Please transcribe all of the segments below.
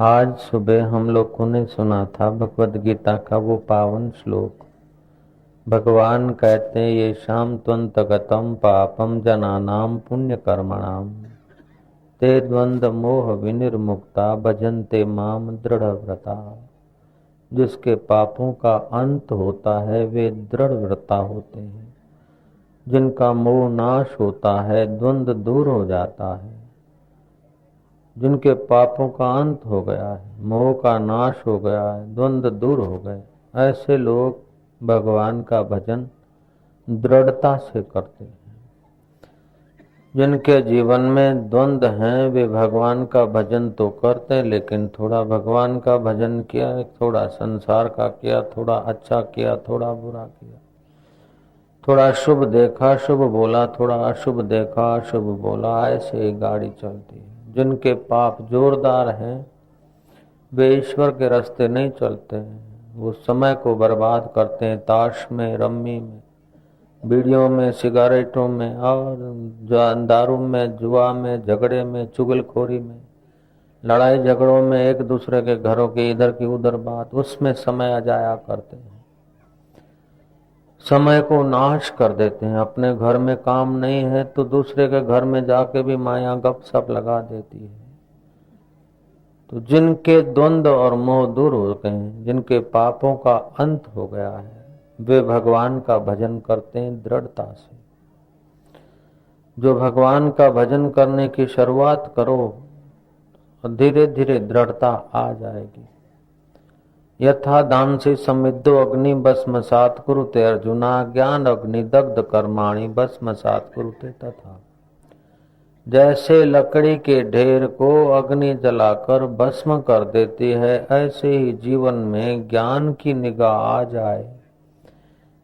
आज सुबह हम लोगों ने सुना था भगवद गीता का वो पावन श्लोक। भगवान कहते हैं ये शाम त्वंतगतम पापम जनानाम पुण्य कर्मणाम ते द्वंद मोह विनिर्मुक्ता भजन्ते माम दृढ़ व्रता। जिसके पापों का अंत होता है वे दृढ़ व्रता होते हैं। जिनका मोह नाश होता है द्वंद दूर हो जाता है। जिनके पापों का अंत हो गया है, मोह का नाश हो गया है, द्वंद दूर हो गए, ऐसे लोग भगवान का भजन दृढ़ता से करते हैं। जिनके जीवन में द्वंद हैं वे भगवान का भजन तो करते हैं, लेकिन थोड़ा भगवान का भजन किया, थोड़ा संसार का किया, थोड़ा अच्छा किया, थोड़ा बुरा किया, थोड़ा शुभ देखा शुभ बोला, थोड़ा अशुभ देखा अशुभ बोला, ऐसे ही गाड़ी चलती है। जिनके पाप जोरदार हैं वे ईश्वर के रास्ते नहीं चलते हैं। वो समय को बर्बाद करते हैं ताश में, रम्मी में, बीड़ियों में, सिगारेटों में और दारू में, जुआ में, झगड़े में, चुगलखोरी में, लड़ाई झगड़ों में, एक दूसरे के घरों की इधर की उधर बात, उसमें समय अजाया करते हैं। समय को नाश कर देते हैं। अपने घर में काम नहीं है तो दूसरे के घर में जाके भी माया गपशप लगा देती है। तो जिनके द्वंद और मोह दूर हो गए हैं, जिनके पापों का अंत हो गया है, वे भगवान का भजन करते हैं दृढ़ता से। जो भगवान का भजन करने की शुरुआत करो और धीरे धीरे दृढ़ता आ जाएगी। यथा दांसी समिद्धो अग्नि भस्मसात् कुरुते अर्जुना ज्ञान अग्नि दग्ध कर्माणि भस्मसात् कुरुते तथा। जैसे लकड़ी के ढेर को अग्नि जलाकर भस्म कर देती है, ऐसे ही जीवन में ज्ञान की निगाह आ जाए,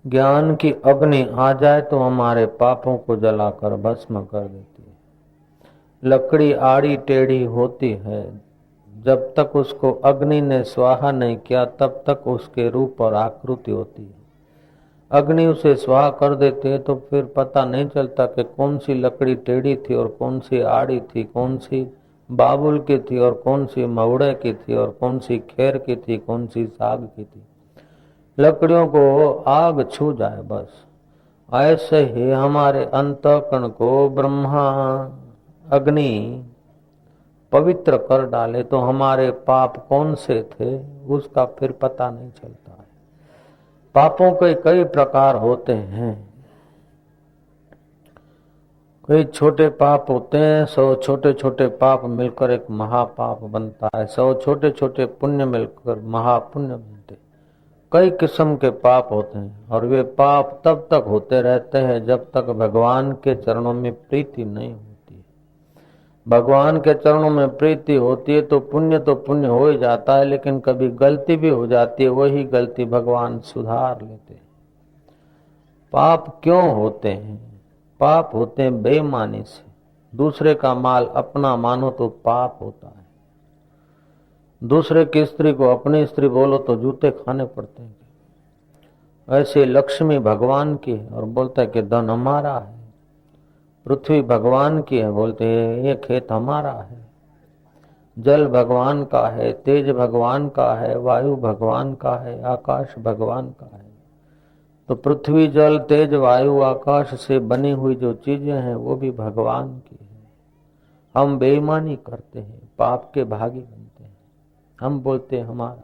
ज्ञान की अग्नि आ जाए तो हमारे पापों को जलाकर भस्म कर देती है। लकड़ी आड़ी टेढ़ी होती है, जब तक उसको अग्नि ने स्वाहा नहीं किया तब तक उसके रूप और आकृति होती है। अग्नि उसे स्वाहा कर देते है तो फिर पता नहीं चलता कि कौन सी लकड़ी टेढ़ी थी और कौन सी आड़ी थी, कौन सी बाबुल की थी और कौन सी महुड़े की थी और कौन सी खेर की थी, कौन सी साग की थी। लकड़ियों को आग छू जाए बस। ऐसे ही हमारे अंतःकरण को ब्रह्मा अग्नि पवित्र कर डाले तो हमारे पाप कौन से थे उसका फिर पता नहीं चलता है। पापों के कई प्रकार होते हैं। कई छोटे पाप होते हैं, 100 छोटे छोटे पाप मिलकर एक महापाप बनता है, 100 छोटे छोटे पुण्य मिलकर महापुण्य बनते। कई किस्म के पाप होते हैं और वे पाप तब तक होते रहते हैं जब तक भगवान के चरणों में प्रीति नहीं होती। भगवान के चरणों में प्रीति होती है तो पुण्य हो ही जाता है, लेकिन कभी गलती भी हो जाती है, वही गलती भगवान सुधार लेते हैं। पाप क्यों होते हैं? पाप होते हैं बेईमानी से। दूसरे का माल अपना मानो तो पाप होता है। दूसरे की स्त्री को अपनी स्त्री बोलो तो जूते खाने पड़ते हैं। ऐसे लक्ष्मी भगवान की है और बोलता है कि धन हमारा है। पृथ्वी भगवान की है, बोलते हैं ये खेत हमारा है। जल भगवान का है, तेज भगवान का है, वायु भगवान का है, आकाश भगवान का है। तो पृथ्वी जल तेज वायु आकाश से बनी हुई जो चीजें हैं वो भी भगवान की है। हम बेईमानी करते हैं, पाप के भागी बनते हैं। हम बोलते हैं हमारा।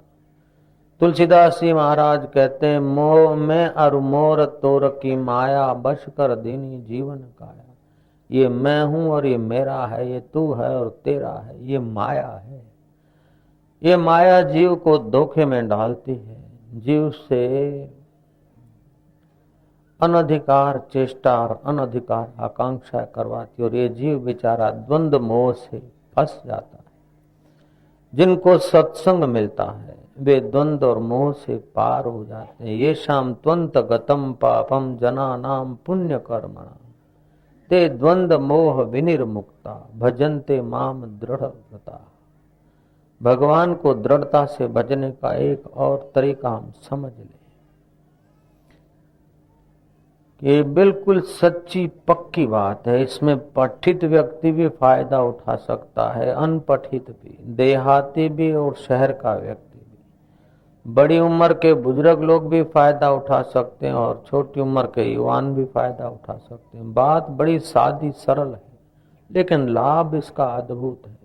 तुलसीदास जी महाराज कहते हैं मोह में अरु मोर तोर की माया बश कर दीनी जीवन काया। ये मैं हूं और ये मेरा है, ये तू है और तेरा है, ये माया है। ये माया जीव को धोखे में डालती है, जीव से अनधिकार चेष्टा और अनधिकार आकांक्षा करवाती, और ये जीव बेचारा द्वंद मोह से फंस जाता है। जिनको सत्संग मिलता है वे द्वंद और मोह से पार हो जाते हैं। ये शाम त्वंत गतम पापम जना नाम पुण्य कर्मणा ते द्वंद मोह विनिर्मुक्ता भजन्ते माम दृढ़ व्रता। भगवान को दृढ़ता से भजने का एक और तरीका हम समझ लें कि बिल्कुल सच्ची पक्की बात है। इसमें पठित व्यक्ति भी फायदा उठा सकता है, अनपठित भी, देहाती भी और शहर का व्यक्ति भी। बड़ी उम्र के बुजुर्ग लोग भी फायदा उठा सकते हैं और छोटी उम्र के युवान भी फायदा उठा सकते हैं। बात बड़ी सादी सरल है, लेकिन लाभ इसका अद्भुत है।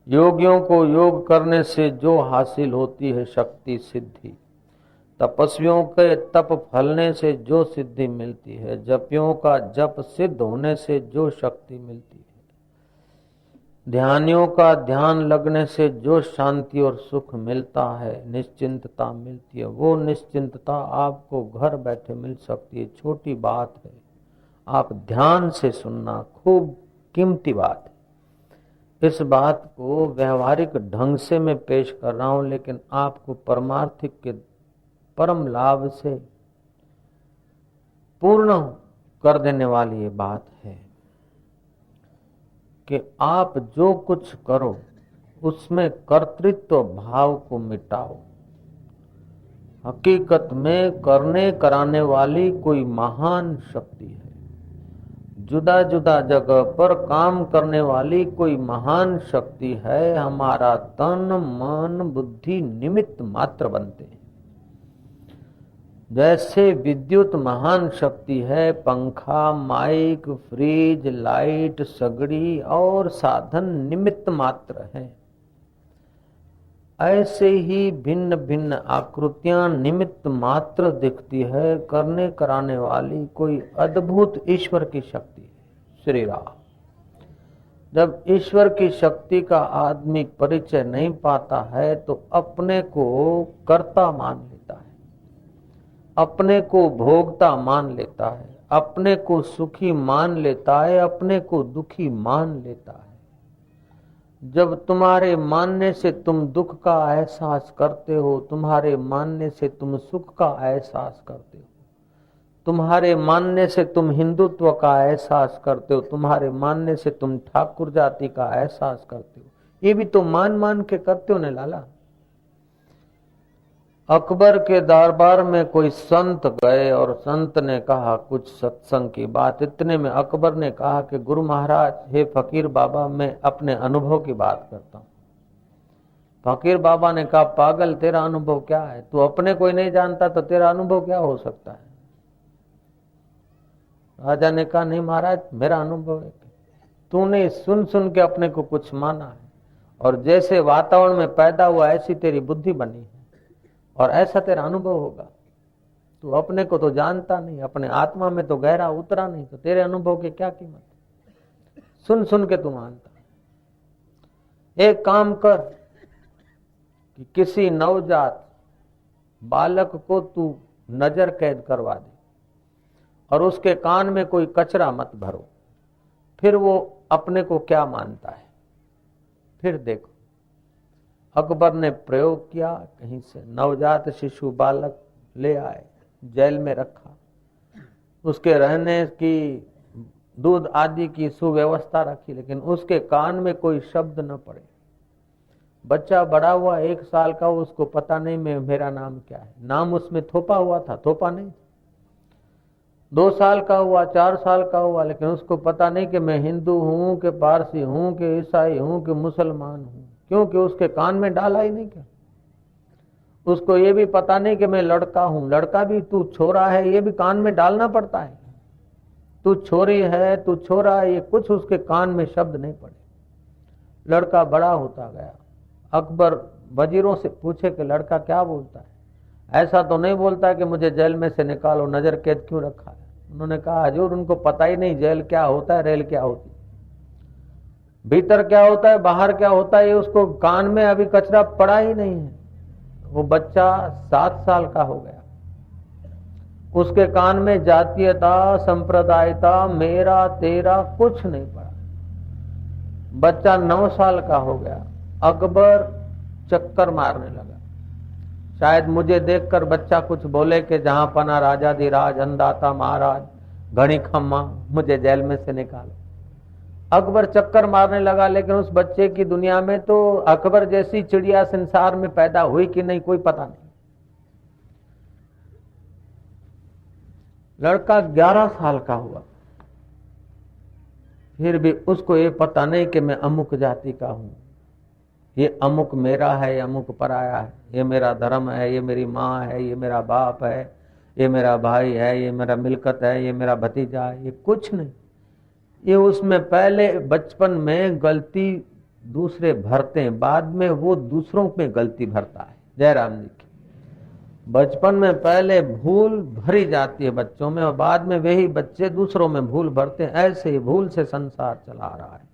योगियों को योग करने से जो हासिल होती है शक्ति सिद्धि, तपस्वियों के तप फलने से जो सिद्धि मिलती है, जपियों का जप सिद्ध होने से जो शक्ति मिलती है, ध्यानियों का ध्यान लगने से जो शांति और सुख मिलता है, निश्चिंतता मिलती है, वो निश्चिंतता आपको घर बैठे मिल सकती है। छोटी बात है, आप ध्यान से सुनना, खूब कीमती बात है। इस बात को व्यवहारिक ढंग से मैं पेश कर रहा हूं, लेकिन आपको परमार्थिक के परम लाभ से पूर्ण कर देने वाली ये बात है कि आप जो कुछ करो उसमें कर्तृत्व भाव को मिटाओ। हकीकत में करने कराने वाली कोई महान शक्ति है, जुदा जुदा जगह पर काम करने वाली कोई महान शक्ति है। हमारा तन मन बुद्धि निमित्त मात्र बनते हैं। जैसे विद्युत महान शक्ति है, पंखा, माइक, फ्रिज, लाइट, सगड़ी और साधन निमित्त मात्र है, ऐसे ही भिन्न भिन्न आकृतियां निमित्त मात्र दिखती है। करने कराने वाली कोई अद्भुत ईश्वर की शक्ति है, श्री राम। जब ईश्वर की शक्ति का आदमी परिचय नहीं पाता है तो अपने को कर्ता मान लेता है, अपने को भोगता मान लेता है, अपने को सुखी मान लेता है, अपने को दुखी मान लेता है। जब तुम्हारे मानने से तुम दुख का एहसास करते हो, तुम्हारे मानने से तुम सुख का एहसास करते हो, तुम्हारे मानने से तुम हिंदुत्व का एहसास करते हो, तुम्हारे मानने से तुम ठाकुर जाति का एहसास करते हो, ये भी तो मान मान के करते हो ने लाला। अकबर के दरबार में कोई संत गए और संत ने कहा कुछ सत्संग की बात। इतने में अकबर ने कहा कि गुरु महाराज, हे फकीर बाबा, मैं अपने अनुभव की बात करता हूँ। फकीर बाबा ने कहा, पागल, तेरा अनुभव क्या है? तू अपने कोई नहीं जानता तो तेरा अनुभव क्या हो सकता है? राजा ने कहा, नहीं महाराज, मेरा अनुभव है तूने सुन सुन के अपने को कुछ माना है, और जैसे वातावरण में पैदा हुआ ऐसी तेरी बुद्धि बनी है, और ऐसा तेरा अनुभव होगा। तू अपने को तो जानता नहीं, अपने आत्मा में तो गहरा उतरा नहीं, तो तेरे अनुभव की क्या कीमत? सुन सुन के तू मानता। एक काम कर कि किसी नवजात बालक को तू नजर कैद करवा दे और उसके कान में कोई कचरा मत भरो, फिर वो अपने को क्या मानता है, फिर देखो। अकबर ने प्रयोग किया, कहीं से नवजात शिशु बालक ले आए, जेल में रखा, उसके रहने की, दूध आदि की सुव्यवस्था रखी, लेकिन उसके कान में कोई शब्द न पड़े। बच्चा बड़ा हुआ, 1 साल का, उसको पता नहीं मेरा नाम क्या है, नाम उसमें थोपा हुआ था, थोपा नहीं। 2 साल का हुआ, 4 साल का हुआ, लेकिन उसको पता नहीं कि मैं हिंदू हूं, कि पारसी हूं, कि ईसाई हूं, कि मुसलमान हूं, क्योंकि उसके कान में डाला ही नहीं। क्या उसको ये भी पता नहीं कि मैं लड़का हूं, लड़का भी, तू छोरा है, ये भी कान में डालना पड़ता है। तू छोरी है, तू छोरा है, ये कुछ उसके कान में शब्द नहीं पड़े। लड़का बड़ा होता गया। अकबर वजीरों से पूछे कि लड़का क्या बोलता है? ऐसा तो नहीं बोलता है कि मुझे जेल में से निकालो, नजर कैद क्यों रखा है? उन्होंने कहा, हजूर, उनको पता ही नहीं जेल क्या होता है, रेल क्या होती है, भीतर क्या होता है, बाहर क्या होता है, ये उसको कान में अभी कचरा पड़ा ही नहीं है। वो बच्चा 7 साल का हो गया, उसके कान में जातीयता, संप्रदायता, मेरा तेरा कुछ नहीं पड़ा। बच्चा 9 साल का हो गया। अकबर चक्कर मारने लगा, शायद मुझे देखकर बच्चा कुछ बोले कि जहां पना राजाधिराज, अन्नदाता महाराज, घड़ी खम्मा, मुझे जेल में से निकालो। अकबर चक्कर मारने लगा, लेकिन उस बच्चे की दुनिया में तो अकबर जैसी चिड़िया संसार में पैदा हुई कि नहीं, कोई पता नहीं। लड़का 11 साल का हुआ, फिर भी उसको ये पता नहीं कि मैं अमुक जाति का हूं, ये अमुक मेरा है, ये अमुक पराया है, ये मेरा धर्म है, ये मेरी माँ है, ये मेरा बाप है, ये मेरा भाई है, ये मेरा मिलकत है, ये मेरा भतीजा है, ये कुछ नहीं। ये उसमें पहले बचपन में गलती दूसरे भरते हैं, बाद में वो दूसरों में गलती भरता है। जयराम जी की बचपन में पहले भूल भरी जाती है बच्चों में, और बाद में वही बच्चे दूसरों में भूल भरते हैं। ऐसे ही भूल से संसार चला रहा है।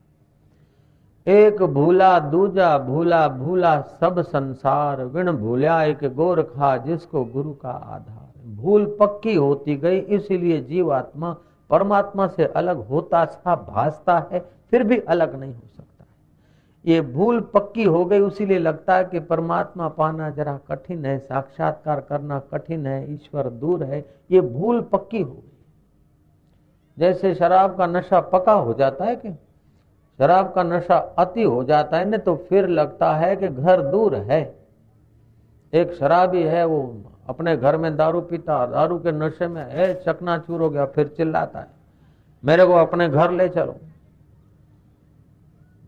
एक भूला दूजा भूला, भूला सब संसार, विण भूला एक गोरखा, जिसको गुरु का आधार। भूल पक्की होती गई, इसीलिए जीवात्मा परमात्मा से अलग होता सा भासता है, फिर भी अलग नहीं हो सकता। ये भूल पक्की हो गई, उसीलिए लगता है कि परमात्मा पाना जरा कठिन है, साक्षात्कार करना कठिन है, ईश्वर दूर है। ये भूल पक्की हो गई। जैसे शराब का नशा पक्का हो जाता है कि शराब का नशा अति हो जाता है ना, तो फिर लगता है कि घर दूर है। एक शराबी है, वो अपने घर में दारू पीता, दारू के नशे में है चकनाचूर हो गया, फिर चिल्लाता है मेरे को अपने घर ले चलो,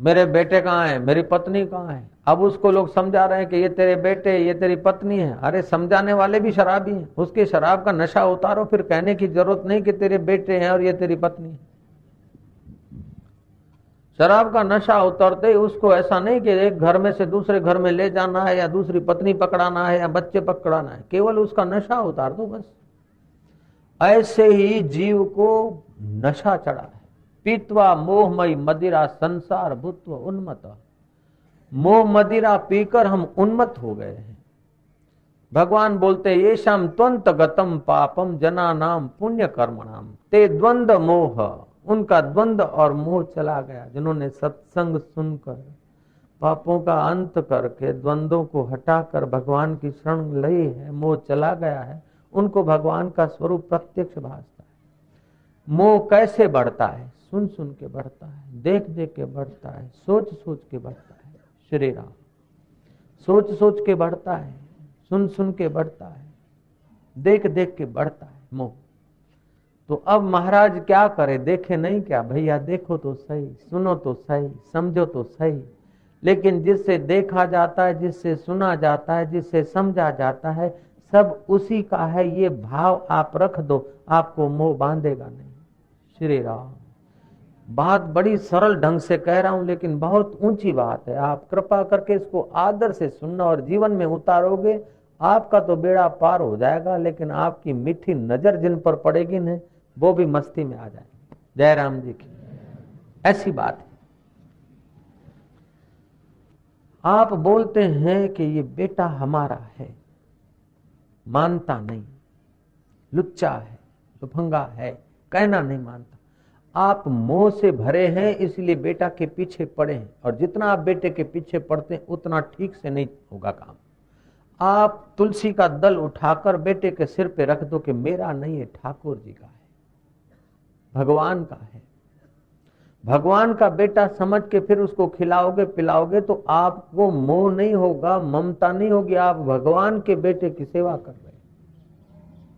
मेरे बेटे कहाँ है, मेरी पत्नी कहाँ है। अब उसको लोग समझा रहे हैं कि ये तेरे बेटे, ये तेरी पत्नी है। अरे समझाने वाले भी शराबी हैं, उसके शराब का नशा उतारो, फिर कहने की जरूरत नहीं कि तेरे बेटे हैं और ये तेरी पत्नी है। शराब का नशा उतरते ही उसको ऐसा नहीं कि एक घर में से दूसरे घर में ले जाना है, या दूसरी पत्नी पकड़ाना है, या बच्चे पकड़ाना है, केवल उसका नशा उतार दो बस। ऐसे ही जीव को नशा चढ़ा है। पीतवा मोहमयी मदिरा संसार भूत्व उन्मत। मोह मदिरा पीकर हम उन्मत्त हो गए हैं। भगवान बोलते ये शाम त्वंत गतम पापम जना नाम पुण्य कर्मणाम ते द्वंद्व मोह। उनका द्वंद्व और मोह चला गया। जिन्होंने सत्संग सुनकर पापों का अंत करके द्वंद्वों को हटाकर भगवान की शरण ली है, मोह चला गया है, उनको भगवान का स्वरूप प्रत्यक्ष भासता है। मोह कैसे बढ़ता है? सुन सुन के बढ़ता है, देख देख के बढ़ता है, सोच सोच के बढ़ता है। श्री राम, सोच सोच के बढ़ता है, सुन सुन के बढ़ता है, देख देख के बढ़ता है मोह। तो अब महाराज क्या करे? देखे नहीं क्या? भैया देखो तो सही, सुनो तो सही, समझो तो सही। लेकिन जिससे देखा जाता है, जिससे सुना जाता है, जिससे समझा जाता है, सब उसी का है। ये भाव आप रख दो, आपको मोह बांधेगा नहीं। श्री राम, बात बड़ी सरल ढंग से कह रहा हूं, लेकिन बहुत ऊंची बात है। आप कृपा करके इसको आदर से सुनना और जीवन में उतारोगे, आपका तो बेड़ा पार हो जाएगा। लेकिन आपकी मीठी नजर जिन पर पड़ेगी न, वो भी मस्ती में आ जाएगी। जयराम जी की ऐसी बात है। आप बोलते हैं कि ये बेटा हमारा है, मानता नहीं, लुच्चा है, लुफंगा है, कहना नहीं मानता। आप मोह से भरे हैं, इसलिए बेटा के पीछे पड़े हैं। और जितना आप बेटे के पीछे पड़ते हैं, उतना ठीक से नहीं होगा काम। आप तुलसी का दल उठाकर बेटे के सिर पे रख दो कि मेरा नहीं है, ठाकुर जी का है, भगवान का है। भगवान का बेटा समझ के फिर उसको खिलाओगे पिलाओगे, तो आपको मोह नहीं होगा, ममता नहीं होगी। आप भगवान के बेटे की सेवा कर रहे हैं,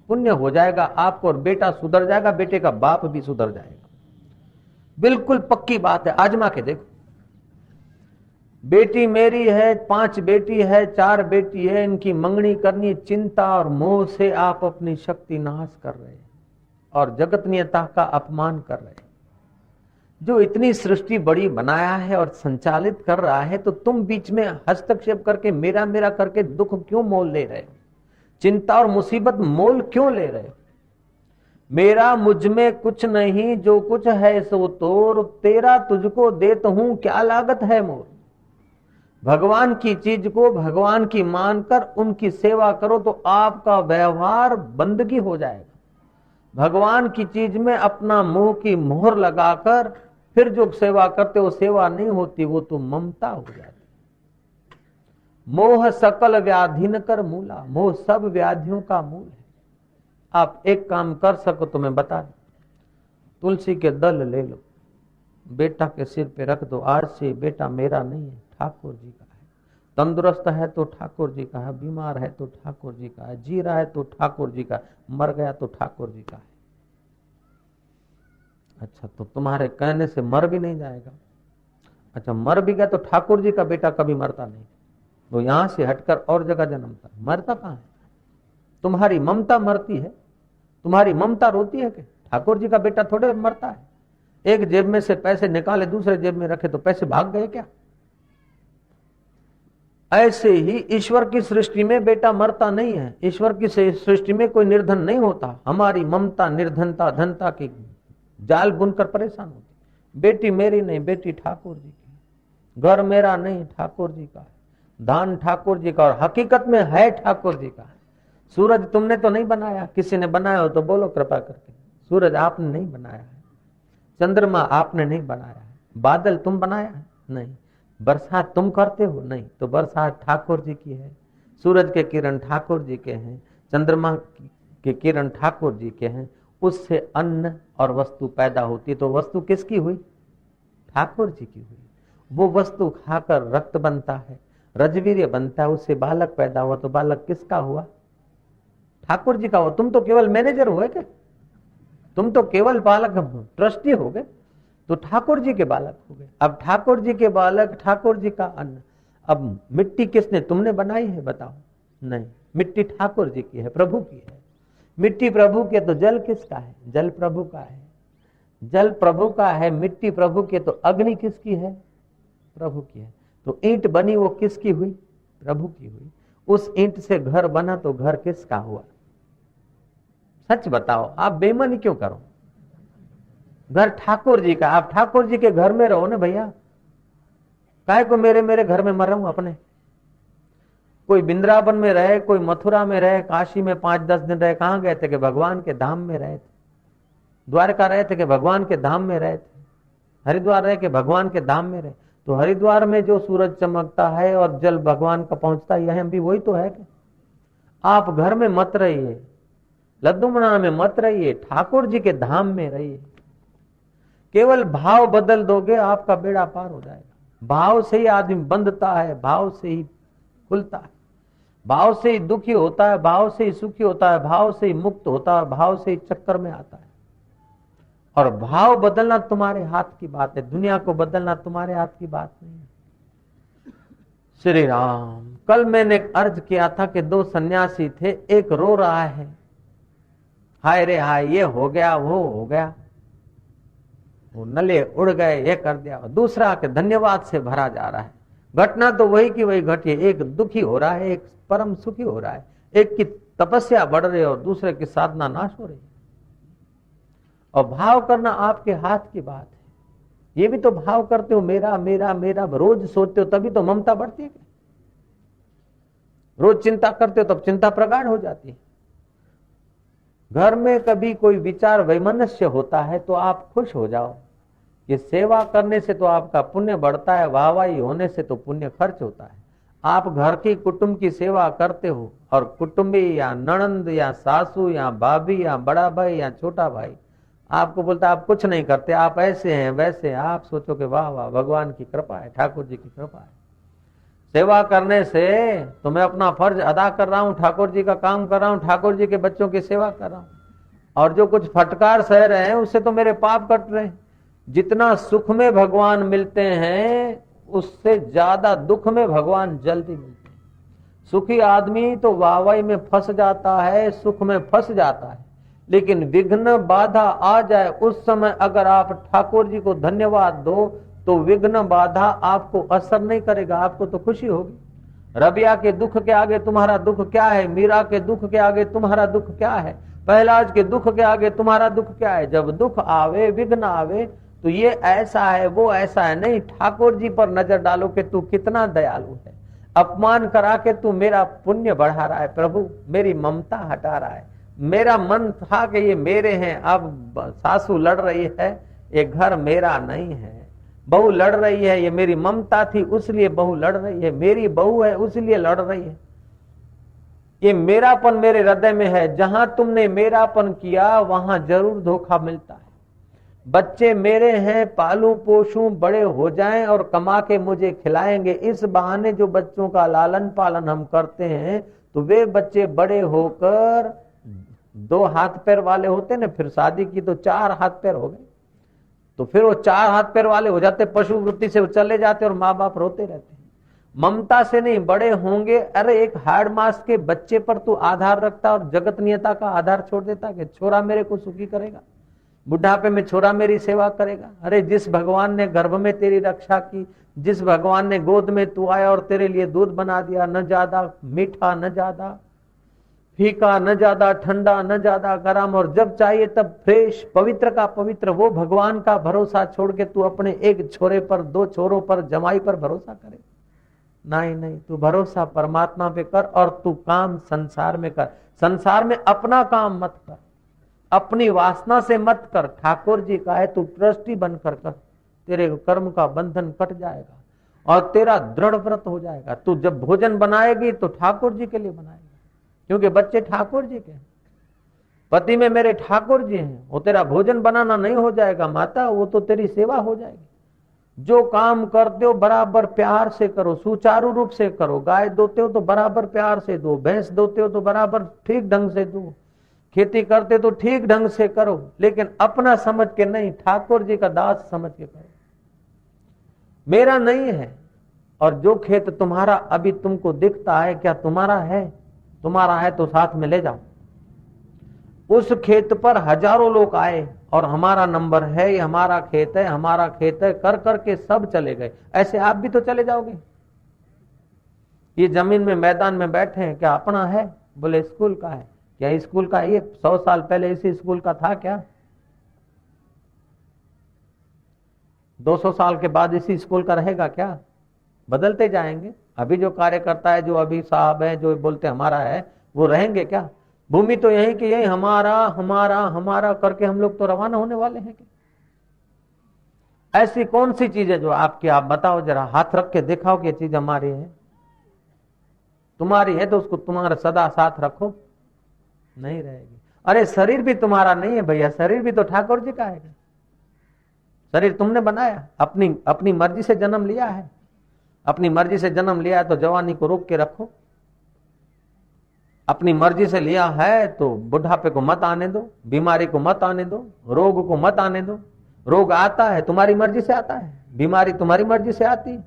पुण्य हो जाएगा आपको, और बेटा सुधर जाएगा, बेटे का बाप भी सुधर जाएगा। बिल्कुल पक्की बात है, आजमा के देखो। बेटी मेरी है, 5 बेटी है, 4 बेटी है, इनकी मंगनी करनी, चिंता और मोह से आप अपनी शक्ति नाश कर रहे हैं और जगत नियता का अपमान कर रहे हैं। जो इतनी सृष्टि बड़ी बनाया है और संचालित कर रहा है, तो तुम बीच में हस्तक्षेप करके मेरा मेरा करके दुख क्यों मोल ले रहे हो? चिंता और मुसीबत मोल क्यों ले रहे हो? मेरा मुझ में कुछ नहीं, जो कुछ है सो तोर, तेरा तुझको देत हूं, क्या लागत है मोर। भगवान की चीज को भगवान की मानकर उनकी सेवा करो, तो आपका व्यवहार बंदगी हो जाएगा। भगवान की चीज में अपना मुंह की मोहर लगाकर फिर जो सेवा करते हो, सेवा नहीं होती, वो तो ममता हो जाती। मोह सकल व्याधिन कर मूला, मोह सब व्याधियों का मूल है। आप एक काम कर सको तो मैं बता दूं, तुलसी के दल ले लो, बेटा के सिर पे रख दो। आज से बेटा मेरा नहीं है, ठाकुर जी का है। तंदुरुस्त है तो ठाकुर जी का है, बीमार है तो ठाकुर जी का है, जी रहा है तो ठाकुर जी का, मर गया तो ठाकुर जी का है। अच्छा, तो तुम्हारे कहने से मर भी नहीं जाएगा? अच्छा, मर भी गया तो ठाकुर जी का बेटा कभी मरता नहीं, वो यहां से हटकर और जगह जन्मता, मरता कहां है? तुम्हारी ममता मरती है, तुम्हारी ममता रोती है कि ठाकुर जी का बेटा थोड़े मरता है। एक जेब में से पैसे निकाले दूसरे जेब में रखे तो पैसे भाग गए क्या? ऐसे ही ईश्वर की सृष्टि में बेटा मरता नहीं है, ईश्वर की सृष्टि में कोई निर्धन नहीं होता। हमारी ममता निर्धनता धनता की जाल बुनकर परेशान होती। बेटी मेरी नहीं, बेटी ठाकुर जी की, घर मेरा नहीं ठाकुर जी का, दान ठाकुर जी का, और हकीकत में है ठाकुर जी का। सूरज तुमने तो नहीं बनाया, किसी ने बनाया हो तो बोलो कृपा करके। सूरज आपने नहीं बनाया है, चंद्रमा आपने नहीं बनाया है, बादल तुम बनाया है नहीं, बरसात तुम करते हो नहीं, तो बरसात ठाकुर जी की है। सूरज के किरण ठाकुर जी के हैं, चंद्रमा के किरण ठाकुर जी के हैं। उससे अन्न और वस्तु पैदा होती, तो वस्तु किसकी हुई? ठाकुर जी की हुई। वो वस्तु खाकर रक्त बनता है, रजवीर्य बनता है, उससे बालक पैदा हुआ, तो बालक किसका हुआ? ठाकुर जी का हुआ। तुम तो केवल मैनेजर हुए क्या? तुम तो केवल बालक ट्रस्टी हो गए, तो ठाकुर जी के बालक हो गए। अब ठाकुर जी के बालक, ठाकुर जी का अन्न। अब मिट्टी किसने, तुमने बनाई है? बताओ। नहीं, मिट्टी ठाकुर जी की है, प्रभु की है। मिट्टी प्रभु की है तो जल किसका है? जल प्रभु का है। जल प्रभु का है, मिट्टी प्रभु की है, तो अग्नि किसकी है? प्रभु की है। तो ईंट बनी वो किसकी हुई? प्रभु की हुई। उस ईंट से घर बना तो घर किसका हुआ? सच बताओ, आप बेईमानी क्यों करो? घर ठाकुर जी का। आप ठाकुर जी के घर में रहो ना भैया, काहे को मेरे मेरे घर में मर रहा हूं अपने? कोई वृंदावन में रहे, कोई मथुरा में रहे, काशी में 5-10 दिन रहे, कहां गए थे? कि भगवान के धाम में रहे थे। द्वारका रहे थे कि भगवान के धाम में रहे थे। हरिद्वार रहे कि भगवान के धाम में रहे। तो हरिद्वार में जो सूरज चमकता है और जल भगवान का पहुंचता है, यहां भी वही तो है। कि आप घर में मत रहिए, लद्दुमना में मत रहिए, ठाकुर जी के धाम में रहिए। केवल भाव बदल दोगे, आपका बेड़ा पार हो जाएगा। भाव से ही आदमी बंधता है, भाव से ही खुलता है, भाव से ही दुखी होता है, भाव से ही सुखी होता है, भाव से ही मुक्त होता है, भाव से ही चक्कर में आता है। और भाव बदलना तुम्हारे हाथ की बात है, दुनिया को बदलना तुम्हारे हाथ की बात नहीं है। श्री राम, कल मैंने अर्ज किया था कि 2 सन्यासी थे, एक रो रहा है, हाय रे हाय, ये हो गया वो हो गया, वो नले उड़ गए, ये कर दिया। दूसरा के धन्यवाद से भरा जा रहा है। घटना तो वही की वही घटी है, एक दुखी हो रहा है, एक परम सुखी हो रहा है। एक की तपस्या बढ़ रही है और दूसरे की साधना नाश हो रही है। और भाव करना आपके हाथ की बात है। ये भी तो भाव करते हो, मेरा मेरा मेरा रोज सोचते हो, तभी तो ममता बढ़ती है। रोज चिंता करते हो तब चिंता प्रगाढ़ हो जाती है। घर में कभी कोई विचार वैमनस्य होता है तो आप खुश हो जाओ। ये सेवा करने से तो आपका पुण्य बढ़ता है, वाहवाही होने से तो पुण्य खर्च होता है। आप घर की कुटुंब की सेवा करते हो और कुटुंबी या ननंद या सासू या भाभी या बड़ा भाई या छोटा भाई आपको बोलता है आप कुछ नहीं करते, आप ऐसे हैं वैसे हैं, आप सोचो कि वाह वाह भगवान की कृपा है, ठाकुर जी की कृपा है। सेवा करने से तो मैं अपना फर्ज अदा कर रहा हूं, ठाकुर जी का काम कर रहा हूं, ठाकुर जी के बच्चों की सेवा कर रहा हूं। और जो कुछ फटकार सह रहे हैं उससे तो मेरे पाप कट रहे हैं। जितना सुख में भगवान मिलते हैं उससे ज्यादा दुख में भगवान जल्दी मिलते हैं। सुखी आदमी तो वाहवाही में फंस जाता है, सुख में फंस जाता है, लेकिन विघ्न बाधा आ जाए उस समय अगर आप ठाकुर जी को धन्यवाद दो तो विघ्न बाधा आपको असर नहीं करेगा, आपको तो खुशी होगी। रबिया के दुख के आगे तुम्हारा दुख क्या है? मीरा के दुख के आगे तुम्हारा दुख क्या है? प्रहलाद के दुख के आगे तुम्हारा दुख क्या है? जब दुख आवे, विघ्न आवे तो ये ऐसा है वो ऐसा है नहीं, ठाकुर जी पर नजर डालो कि तू कितना दयालु है। अपमान करा के तू मेरा पुण्य बढ़ा रहा है, प्रभु मेरी ममता हटा रहा है। मेरा मन था कि ये मेरे हैं, अब सासू लड़ रही है, ये घर मेरा नहीं है। बहू लड़ रही है, ये मेरी ममता थी उसलिए बहू लड़ रही है, मेरी बहू है उसलिए लड़ रही है। ये मेरापन मेरे हृदय में है, जहां तुमने मेरापन किया वहां जरूर धोखा मिलता है। बच्चे मेरे हैं, पालू पोषूं, बड़े हो जाएं और कमा के मुझे खिलाएंगे, इस बहाने जो बच्चों का लालन पालन हम करते हैं तो वे बच्चे बड़े होकर 2 हाथ पैर वाले होते ना, फिर शादी की तो 4 हाथ पैर हो गए। तो फिर वो 4 हाथ पैर वाले हो जाते, पशु वृत्ति से वो चले जाते और माँ बाप रोते रहते। ममता से नहीं, बड़े होंगे। अरे एक हाड़ मास के बच्चे पर तू आधार रखता और जगत नियता का आधार छोड़ देता कि छोरा मेरे को सुखी करेगा, बुढ़ापे में छोरा मेरी सेवा करेगा। अरे जिस भगवान ने गर्भ में तेरी रक्षा की, जिस भगवान ने गोद में तू आया और तेरे लिए दूध बना दिया, न ज्यादा मीठा न ज्यादा फीका, न ज्यादा ठंडा न ज्यादा गर्म, और जब चाहिए तब फ्रेश, पवित्र का पवित्र, वो भगवान का भरोसा छोड़ के तू अपने एक छोरे पर, 2 छोरों पर, जमाई पर भरोसा करे? नहीं नहीं, तू भरोसा परमात्मा पे कर और तू काम संसार में कर। संसार में अपना काम मत कर, अपनी वासना से मत कर। ठाकुर जी का है, तू ट्रस्टी बनकर कर, तेरे कर्म का बंधन कट जाएगा और तेरा दृढ़ व्रत हो जाएगा। तू जब भोजन बनाएगी तो ठाकुर जी के लिए बनाएगी, क्योंकि बच्चे ठाकुर जी के हैं, पति में मेरे ठाकुर जी हैं। वो तेरा भोजन बनाना नहीं हो जाएगा माता, वो तो तेरी सेवा हो जाएगी। जो काम करते हो बराबर प्यार से करो, सुचारू रूप से करो। गाय दोते हो तो बराबर प्यार से दो, भैंस दोते हो तो बराबर ठीक ढंग से दो, खेती करते तो ठीक ढंग से करो, लेकिन अपना समझ के नहीं, ठाकुर जी का दास समझ के करो। मेरा नहीं है, और जो खेत तुम्हारा अभी तुमको दिखता है, क्या तुम्हारा है? तुम्हारा है तो साथ में ले जाओ। उस खेत पर हजारों लोग आए और हमारा नंबर है, ये हमारा खेत है, हमारा खेत है कर करके सब चले गए। ऐसे आप भी तो चले जाओगे। ये जमीन में मैदान में बैठे हैं, क्या अपना है? बोले स्कूल का है। क्या स्कूल का? ये 100 साल पहले इसी स्कूल का था क्या? 200 साल के बाद इसी स्कूल का रहेगा क्या? बदलते जाएंगे। अभी जो कार्य करता है, जो अभी साहब है, जो बोलते हमारा है, वो रहेंगे क्या? भूमि तो यही कि यही हमारा हमारा हमारा करके हम लोग तो रवाना होने वाले हैं। कि ऐसी कौन सी चीज है जो आपकी? आप बताओ जरा, हाथ रख के दिखाओ कि ये चीज हमारी है। तुम्हारी है तो उसको तुम्हारा सदा साथ रखो, नहीं रहेगी। अरे शरीर भी तुम्हारा नहीं है भैया, शरीर भी तो ठाकुर जी का है। शरीर तुमने बनाया, अपनी मर्जी से जन्म लिया है। अपनी मर्जी से जन्म लिया है तो जवानी को रोक के रखो। अपनी मर्जी से लिया है तो बुढ़ापे को मत आने दो, बीमारी को मत आने दो, रोग को मत आने दो। रोग आता है तुम्हारी मर्जी से आता है, बीमारी तुम्हारी मर्जी से आती,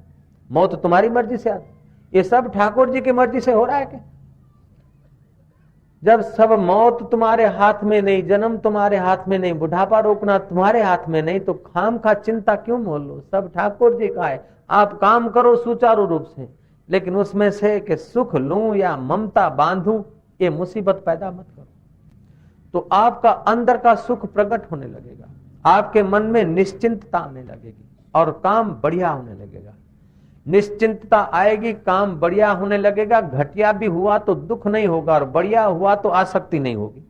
मौत तुम्हारी मर्जी से आती। ये सब ठाकुर जी की मर्जी से हो रहा है क्या? जब सब मौत तुम्हारे हाथ में नहीं, जन्म तुम्हारे हाथ में नहीं, बुढ़ापा रोकना तुम्हारे हाथ में नहीं, तो खाम खा चिंता क्यों मोल लो? सब ठाकुर जी का है। आप काम करो सुचारू रूप से, लेकिन उसमें से कि सुख लूं या ममता बांधूं, ये मुसीबत पैदा मत करो। तो आपका अंदर का सुख प्रकट होने लगेगा, आपके मन में निश्चिंतता आने लगेगी और काम बढ़िया होने लगेगा। निश्चिंतता आएगी, काम बढ़िया होने लगेगा। घटिया भी हुआ तो दुख नहीं होगा और बढ़िया हुआ तो आसक्ति नहीं होगी।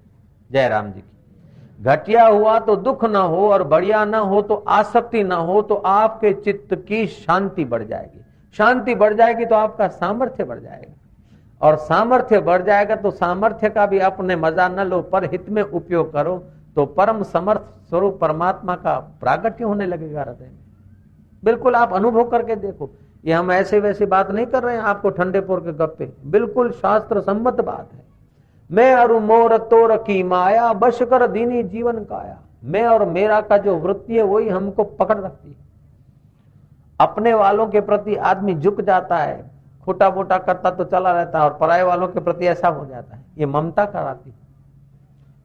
जयराम जी की। घटिया हुआ तो दुख ना हो और बढ़िया ना हो तो आसक्ति ना हो, तो आपके चित्त की शांति बढ़ जाएगी। शांति बढ़ जाएगी तो आपका सामर्थ्य बढ़ जाएगा, और सामर्थ्य बढ़ जाएगा तो सामर्थ्य का भी अपने मजा न लो, पर हित में उपयोग करो, तो परम समर्थ स्वरूप परमात्मा का प्रागट्य होने लगेगा हृदय में। बिल्कुल आप अनुभव करके देखो। ये हम ऐसे वैसे बात नहीं कर रहे हैं आपको ठंडे पोर के गप्पे, बिल्कुल शास्त्र सम्मत बात है। मैं और मोर तोर की माया, बश कर दीनी जीवन काया। मैं और मेरा का जो वृत्ति है वही हमको पकड़ रखती है। अपने वालों के प्रति आदमी झुक जाता है, खोटा बोटा करता तो चला रहता है, और पराये वालों के प्रति ऐसा हो जाता है। ये ममता कराती।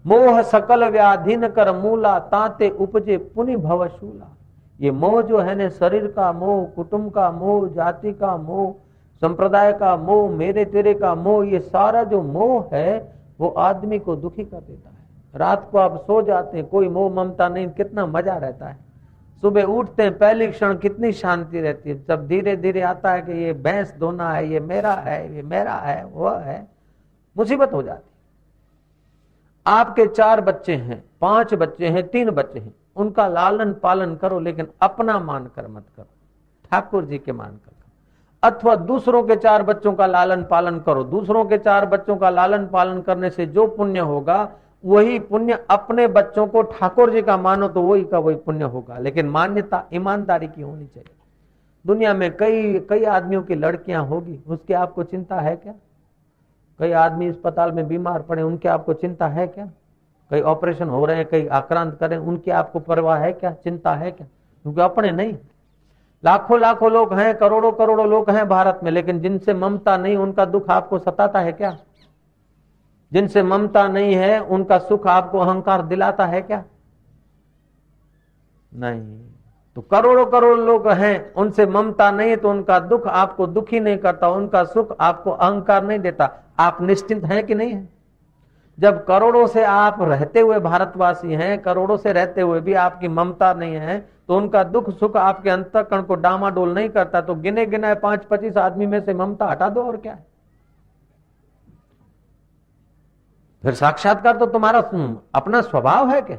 मोह सकल व्याधीन कर मूला, ताते उपजे पुनि भवशूला। ये मोह जो है ना, शरीर का मोह, कुटुंब का मोह, जाति का मोह, संप्रदाय का मोह, मेरे तेरे का मोह, ये सारा जो मोह है वो आदमी को दुखी कर देता है। रात को आप सो जाते हैं, कोई मोह ममता नहीं, कितना मजा रहता है। सुबह उठते हैं पहली क्षण कितनी शांति रहती है। जब धीरे धीरे आता है कि ये भैंस धोना है, ये मेरा है, ये मेरा है, वह है, मुसीबत हो जाती। आपके 4 बच्चे हैं, 5 बच्चे हैं, 3 बच्चे हैं, उनका लालन पालन करो, लेकिन अपना मानकर मत करो, ठाकुर जी के मानकर। अथवा दूसरों के 4 बच्चों का लालन पालन करो। दूसरों के 4 बच्चों का लालन पालन करने से जो पुण्य होगा, वही पुण्य अपने बच्चों को ठाकुर जी का मानो तो वही का वही पुण्य होगा। लेकिन मान्यता ईमानदारी की होनी चाहिए। दुनिया में कई आदमियों की लड़कियां होगी, उसकी आपको चिंता है क्या? कई आदमी अस्पताल में बीमार पड़े, उनकी आपको चिंता है क्या? कई ऑपरेशन हो रहे हैं, कई आक्रांत करें, उनकी आपको परवाह है क्या, चिंता है क्या? क्योंकि अपने नहीं। लाखों लाखों लोग हैं, करोड़ों करोड़ों लोग हैं भारत में, लेकिन जिनसे ममता नहीं उनका दुख आपको सताता है क्या? जिनसे ममता नहीं है उनका सुख आपको अहंकार दिलाता है क्या? नहीं। तो करोड़ों करोड़ लोग हैं, उनसे ममता नहीं तो उनका दुख आपको दुखी नहीं करता, उनका सुख आपको अहंकार नहीं देता। आप निश्चिंत हैं कि नहीं है? जब करोड़ों से आप रहते हुए भारतवासी हैं, करोड़ों से रहते हुए भी आपकी ममता नहीं है, तो उनका दुख सुख आपके अंतःकरण को डामाडोल नहीं करता, तो गिने गिनाए 5-25 आदमी में से ममता हटा दो, और क्या है? फिर साक्षात्कार तो तुम्हारा अपना स्वभाव है क्या?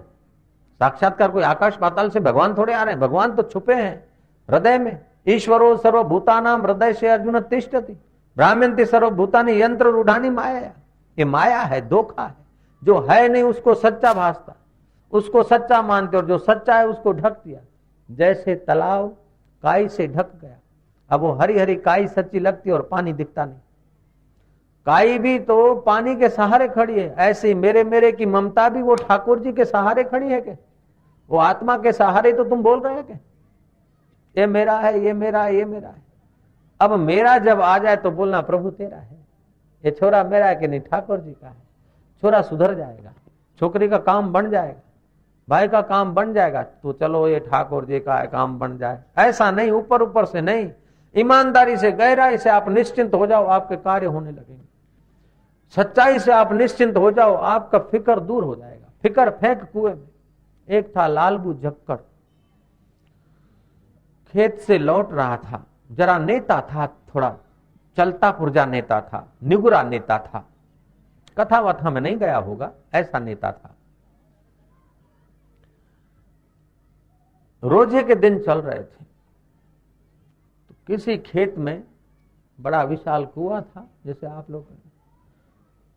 साक्षात्कार कोई आकाश पाताल से भगवान थोड़े आ रहे हैं, भगवान तो छुपे हैं हृदय में। ईश्वरो सर्वभूतानां हृदय से अर्जुन तिष्ठति भ्राम्यन्ति सर्वभूतानि यंत्र रूढ़ानि माया। ये माया है, धोखा है। जो है नहीं उसको सच्चा भासता, उसको सच्चा मानते, और जो सच्चा है उसको ढक दिया। जैसे तालाब काई से ढक गया, अब वो हरी हरी काई सच्ची लगती है और पानी दिखता नहीं। काई भी तो पानी के सहारे खड़ी है, ऐसे मेरे मेरे की ममता भी वो ठाकुर जी के सहारे खड़ी है क्या? वो आत्मा के सहारे तो तुम बोल रहे हो क्या? ये मेरा है, ये मेरा है, ये मेरा है। अब मेरा जब आ जाए तो बोलना प्रभु तेरा है। ये छोरा मेरा है कि नहीं, ठाकुर जी का है। छोरा सुधर जाएगा, छोकरी का काम बन जाएगा, भाई का काम बन जाएगा, तो चलो ये ठाकुर जी का है, काम बन जाए। ऐसा नहीं, ऊपर ऊपर से नहीं, ईमानदारी से गहराई से आप निश्चिंत हो जाओ, आपके कार्य होने लगेंगे। सच्चाई से आप निश्चिंत हो जाओ, आपका फिक्र दूर हो जाएगा। फिक्र फेंक कुएं में। एक था लालबू झक्कड़, खेत से लौट रहा था, जरा नेता था, थोड़ा चलता पुर्जा नेता था, निगुरा नेता था, कथा वथा में नहीं गया होगा, ऐसा नेता था। रोजे के दिन चल रहे थे, तो किसी खेत में बड़ा विशाल कुआं था, जैसे आप लोग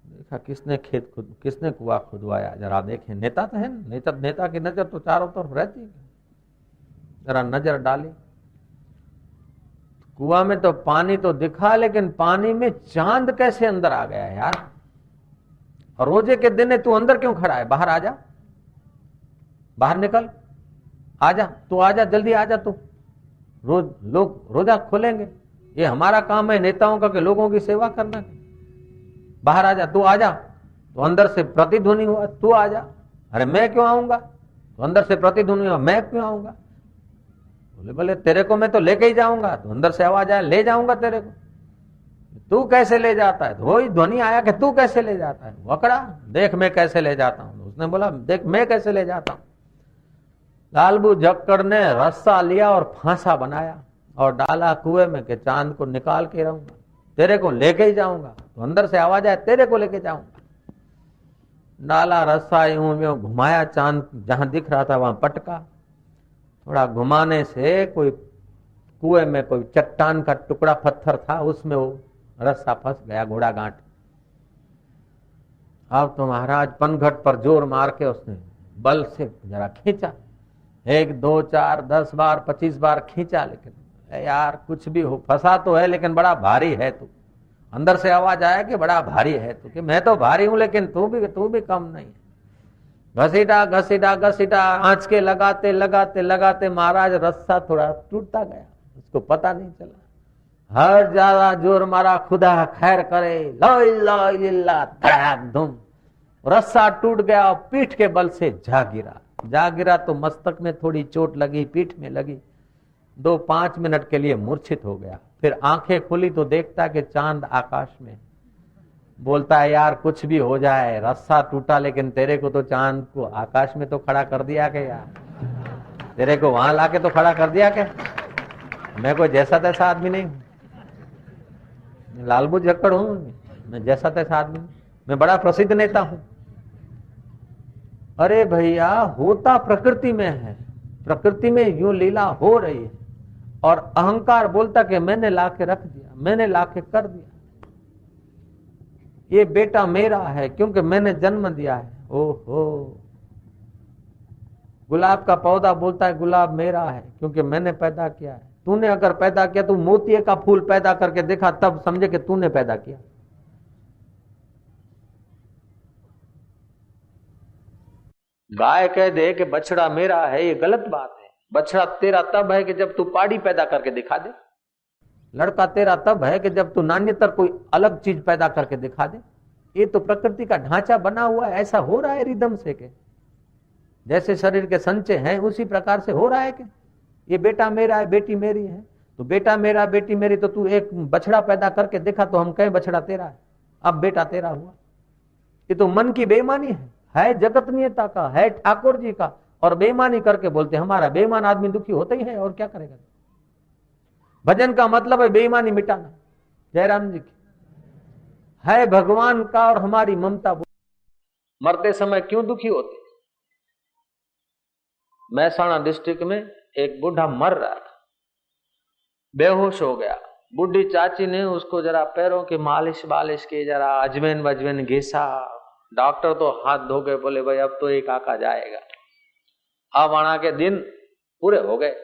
देखा किसने कुआं खुदवाया, जरा देखें। नेता तो है ना, नेता की नजर तो चारों तरफ रहती है। जरा नजर डाली, कुआं में तो पानी तो दिखा, लेकिन पानी में चांद कैसे अंदर आ गया है यार? और रोजे के दिन है, तू अंदर क्यों खड़ा है? बाहर आ जा, बाहर निकल, आजा, तू आजा, जल्दी आजा। तू रोज लोग रोजा खोलेंगे, ये हमारा काम है नेताओं का कि लोगों की सेवा करना। बाहर आजा, तू आजा। तो अंदर से प्रतिध्वनि हुआ, तू आजा। अरे मैं क्यों आऊंगा? तो अंदर से प्रतिध्वनि हुआ, मैं क्यों आऊंगा? बोले बोले तेरे को मैं तो लेके ही जाऊंगा। तो अंदर से आवाज आया, ले जाऊंगा तेरे को। तू कैसे ले जाता है? तो वही ध्वनि आया कि तू कैसे ले जाता है? वकड़ा, देख मैं कैसे ले जाता हूं। उसने बोला देख मैं कैसे ले जाता हूं। लालबू झक्कड़ ने रस्सा लिया और फांसा बनाया और डाला कुएं में कि चांद को निकाल के रहूंगा, तेरे को लेके ही जाऊंगा। तो अंदर से आवाज आया, तेरे को लेके जाऊंगा। डाला रस्सा, यूं घुमाया, चांद जहां दिख रहा था वहां पटका। थोड़ा घुमाने से कोई कुएं में कोई चट्टान का टुकड़ा पत्थर था, उसमें वो रस्सा फंस गया, घोड़ा गांठ। अब तो महाराज पनघट पर जोर मार के उसने बल से जरा खींचा, 1 2 4 10 बार 25 बार खींचा, लेकिन यार कुछ भी हो, फंसा तो है लेकिन बड़ा भारी है तू। अंदर से आवाज आया कि बड़ा भारी है तू, कि मैं तो भारी हूं लेकिन तू भी कम नहीं है। घसीटा घसीटा घसीटा, आंच के लगाते लगाते लगाते महाराज रस्सा थोड़ा टूटता गया, उसको पता नहीं चला। हर ज्यादा जोर मारा, खुदा खैर करे, ला इलाहा इल्लल्लाह, धड़ाक धूम, रस्सा टूट गया और पीठ के बल से जा गिरा तो मस्तक में थोड़ी चोट लगी, पीठ में लगी। 2-5 मिनट के लिए मूर्छित हो गया। फिर आंखें खुली तो देखता कि चांद आकाश में। बोलता है यार कुछ भी हो जाए, रस्सा टूटा लेकिन तेरे को तो चांद को आकाश में तो खड़ा कर दिया क्या यार? तेरे को वहां लाके तो खड़ा कर दिया क्या? मैं कोई जैसा तैसा आदमी नहीं हूं, लालबू झक्कड़ हूं मैं, जैसा तैसा आदमी, मैं बड़ा प्रसिद्ध नेता हूं। अरे भैया होता प्रकृति में है, प्रकृति में यूं लीला हो रही है, और अहंकार बोलता कि मैंने लाके रख दिया, मैंने लाके कर दिया, ये बेटा मेरा है क्योंकि मैंने जन्म दिया है। ओहो, गुलाब का पौधा बोलता है गुलाब मेरा है क्योंकि मैंने पैदा किया है। तूने अगर पैदा किया, तू मोतिये का फूल पैदा करके देखा, तब समझे कि तूने पैदा किया। गाय कह दे कि बछड़ा मेरा है, ये गलत बात है। बछड़ा तेरा तब है कि जब तू पाड़ी पैदा करके दिखा दे। लड़का तेरा तब है कि जब तू नान्यतर कोई अलग चीज पैदा करके दिखा दे। ये तो प्रकृति का ढांचा बना हुआ है, ऐसा हो रहा है रिदम से के जैसे शरीर के संचय हैं उसी प्रकार से हो रहा है कि ये बेटा मेरा है, बेटी मेरी है। तो बेटा मेरा, बेटी मेरी, तो तू एक बछड़ा पैदा करके देखा तो हम कहें बछड़ा तेरा है, अब बेटा तेरा हुआ। ये तो मन की बेईमानी है जगतनीयता का, है ठाकुर जी का, और बेईमानी करके बोलते हमारा। बेईमान आदमी दुखी होता ही है, और क्या करेगा। भजन का मतलब है बेईमानी मिटाना। जयराम जी की है भगवान का और हमारी ममता। मरते समय क्यों दुखी होते। महसाणा डिस्ट्रिक्ट में एक बूढ़ा मर रहा था, बेहोश हो गया। बूढ़ी चाची ने उसको जरा पैरों की मालिश बालिश की, जरा अजमेन वजमेन घिसा। डॉक्टर तो हाथ धो के बोले भाई अब तो एक काका जाएगा। अब आना के दिन पूरे हो गए,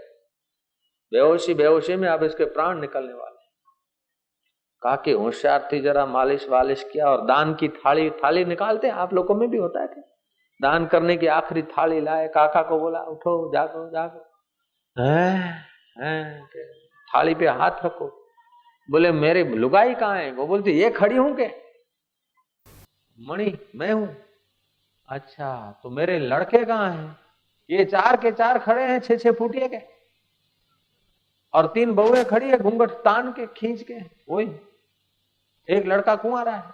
बेहोशी बेहोशी में अब इसके प्राण निकलने वाले। काकी होशियार थी, जरा मालिश वालिश किया और दान की थाली निकालते हैं, आप लोगों में भी होता है क्या। दान करने की आखिरी थाली लाए, काका को बोला उठो जागो जागो, थाली पे हाथ रखो। बोले मेरी लुगाई कहाँ है। वो बोलती ये खड़ी हूं के मणि मैं हूं। अच्छा तो मेरे लड़के कहाँ हैं। ये 4 के 4 खड़े हैं 6-6 फुटिए के, और 3 बहुएं खड़ी है घूंघट तान के खींच के, वही एक लड़का कुंवारा है।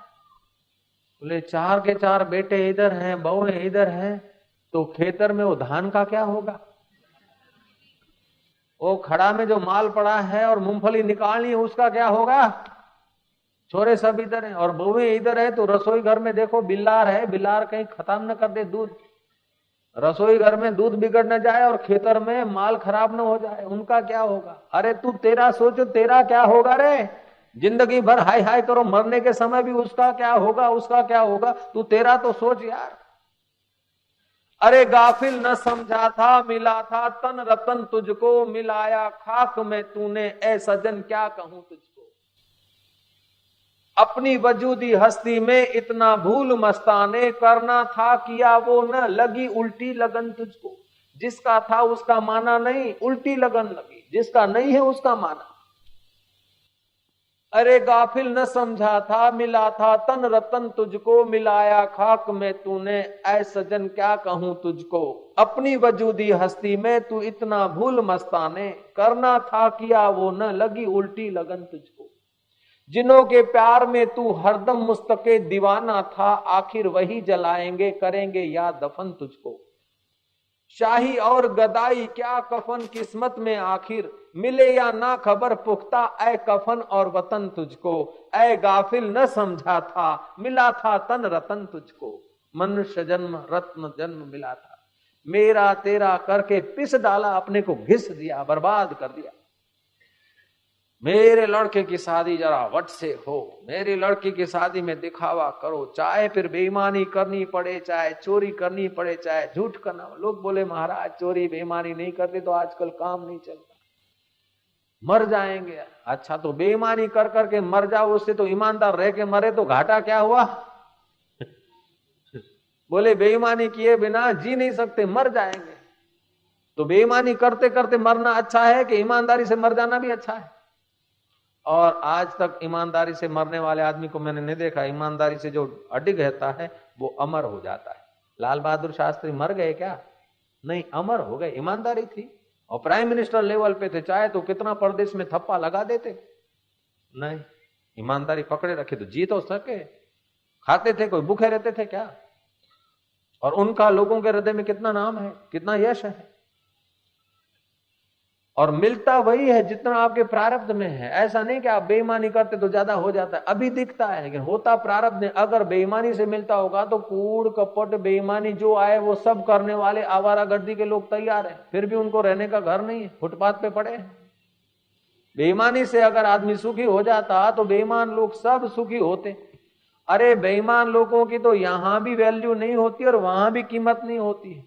बोले 4 के 4 बेटे इधर हैं, बहुएं इधर हैं, तो खेतर में वो धान का क्या होगा। वो खड़ा में जो माल पड़ा है और मूंगफली निकालनी है उसका क्या होगा। छोरे सब इधर हैं और बहुएं इधर है, तो रसोई घर में देखो बिल्लार है, बिल्लार कहीं खत्म न कर दे दूध। रसोई घर में दूध बिगड़ न जाए और खेतर में माल खराब न हो जाए, उनका क्या होगा। अरे तू तेरा सोचो, तेरा क्या होगा रे। जिंदगी भर हाय हाय करो, मरने के समय भी उसका क्या होगा, उसका क्या होगा। तू तेरा तो सोच यार। अरे गाफिल न समझा था, मिला था तन रतन तुझको, मिलाया खाक में तूने, ए सजन क्या कहूं तुझको। अपनी वजूदी हस्ती में इतना भूल मस्ताने, करना था किया वो न, लगी उल्टी लगन तुझको। जिसका था उसका माना नहीं, उल्टी लगन लगी, जिसका नहीं है उसका माना। अरे गाफिल न समझा था, मिला था तन रतन तुझको, मिलाया खाक में तूने, ऐ सजन क्या कहूं तुझको। अपनी वजूदी हस्ती में तू इतना भूल मस्ताने, करना था किया वो न, लगी उल्टी लगन तुझको। जिनों के प्यार में तू हरदम मुस्तके दीवाना था, आखिर वही जलाएंगे करेंगे या दफन तुझको। शाही और गदाई क्या कफन किस्मत में आखिर, मिले या ना खबर पुख्ता, ऐ कफन और वतन तुझको। ऐ गाफिल न समझा था, मिला था तन रतन तुझको। मनुष्य जन्म रत्न जन्म मिला था, मेरा तेरा करके पिस डाला, अपने को घिस दिया, बर्बाद कर दिया। मेरे लड़के की शादी जरा वट से हो, मेरी लड़की की शादी में दिखावा करो, चाहे फिर बेईमानी करनी पड़े, चाहे चोरी करनी पड़े, चाहे झूठ करना। लोग बोले महाराज चोरी बेईमानी नहीं करते तो आजकल काम नहीं चलता, मर जाएंगे। अच्छा तो बेईमानी कर करके मर जाओ, उससे तो ईमानदार रह के मरे तो घाटा क्या हुआ। बोले बेईमानी किए बिना जी नहीं सकते, मर जाएंगे। तो बेईमानी करते करते मरना अच्छा है कि ईमानदारी से मर जाना भी अच्छा है। और आज तक ईमानदारी से मरने वाले आदमी को मैंने नहीं देखा। ईमानदारी से जो अडिग रहता है वो अमर हो जाता है। लाल बहादुर शास्त्री मर गए क्या? नहीं, अमर हो गए। ईमानदारी थी और प्राइम मिनिस्टर लेवल पे थे, चाहे तो कितना प्रदेश में थप्पा लगा देते, नहीं, ईमानदारी पकड़े रखे तो जी तो सके। खाते थे, कोई भूखे रहते थे क्या? और उनका लोगों के हृदय में कितना नाम है, कितना यश है। और मिलता वही है जितना आपके प्रारब्ध में है। ऐसा नहीं कि आप बेईमानी करते तो ज्यादा हो जाता है, अभी दिखता है, लेकिन होता प्रारब्ध में। अगर बेईमानी से मिलता होगा तो कूड़ कपट बेईमानी जो आए वो सब करने वाले आवारागर्दी के लोग तैयार हैं, फिर भी उनको रहने का घर नहीं है, फुटपाथ पे पड़े हैं। बेईमानी से अगर आदमी सुखी हो जाता तो बेईमान लोग सब सुखी होते। अरे बेईमान लोगों की तो यहां भी वैल्यू नहीं होती और वहां भी कीमत नहीं होती है।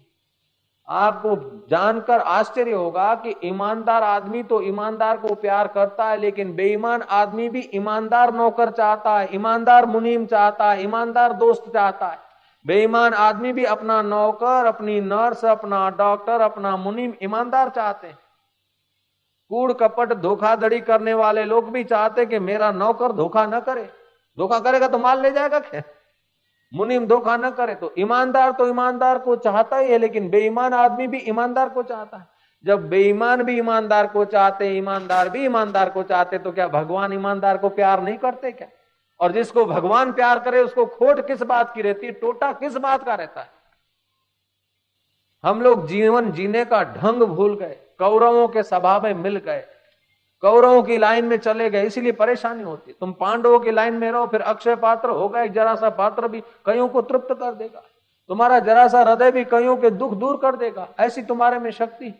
आपको जानकर आश्चर्य होगा कि ईमानदार आदमी तो ईमानदार को प्यार करता है, लेकिन बेईमान आदमी भी ईमानदार नौकर चाहता है, ईमानदार मुनीम चाहता है, ईमानदार दोस्त चाहता है। बेईमान आदमी भी अपना नौकर, अपनी नर्स, अपना डॉक्टर, अपना मुनीम ईमानदार चाहते हैं। कूड़ कपट धोखाधड़ी करने वाले लोग भी चाहते कि मेरा नौकर धोखा न करे। धोखा करेगा तो माल ले जाएगा क्या? मुनीम धोखा न करे तो ईमानदार को चाहता ही है, लेकिन बेईमान आदमी भी ईमानदार को चाहता है। जब बेईमान भी ईमानदार को चाहते, ईमानदार भी ईमानदार को चाहते, तो क्या भगवान ईमानदार को प्यार नहीं करते क्या? और जिसको भगवान प्यार करे उसको खोट किस बात की रहती है, टोटा किस बात का रहता है? हम लोग जीवन जीने का ढंग भूल गए, कौरवों के सभा में मिल गए, कौरवों की लाइन में चले गए, इसीलिए परेशानी होती। तुम पांडवों की लाइन में रहो, फिर अक्षय पात्र होगा, एक जरा सा पात्र भी कईयों को तृप्त कर देगा, तुम्हारा जरा सा हृदय भी कईयों के दुख दूर कर देगा, ऐसी तुम्हारे में शक्ति।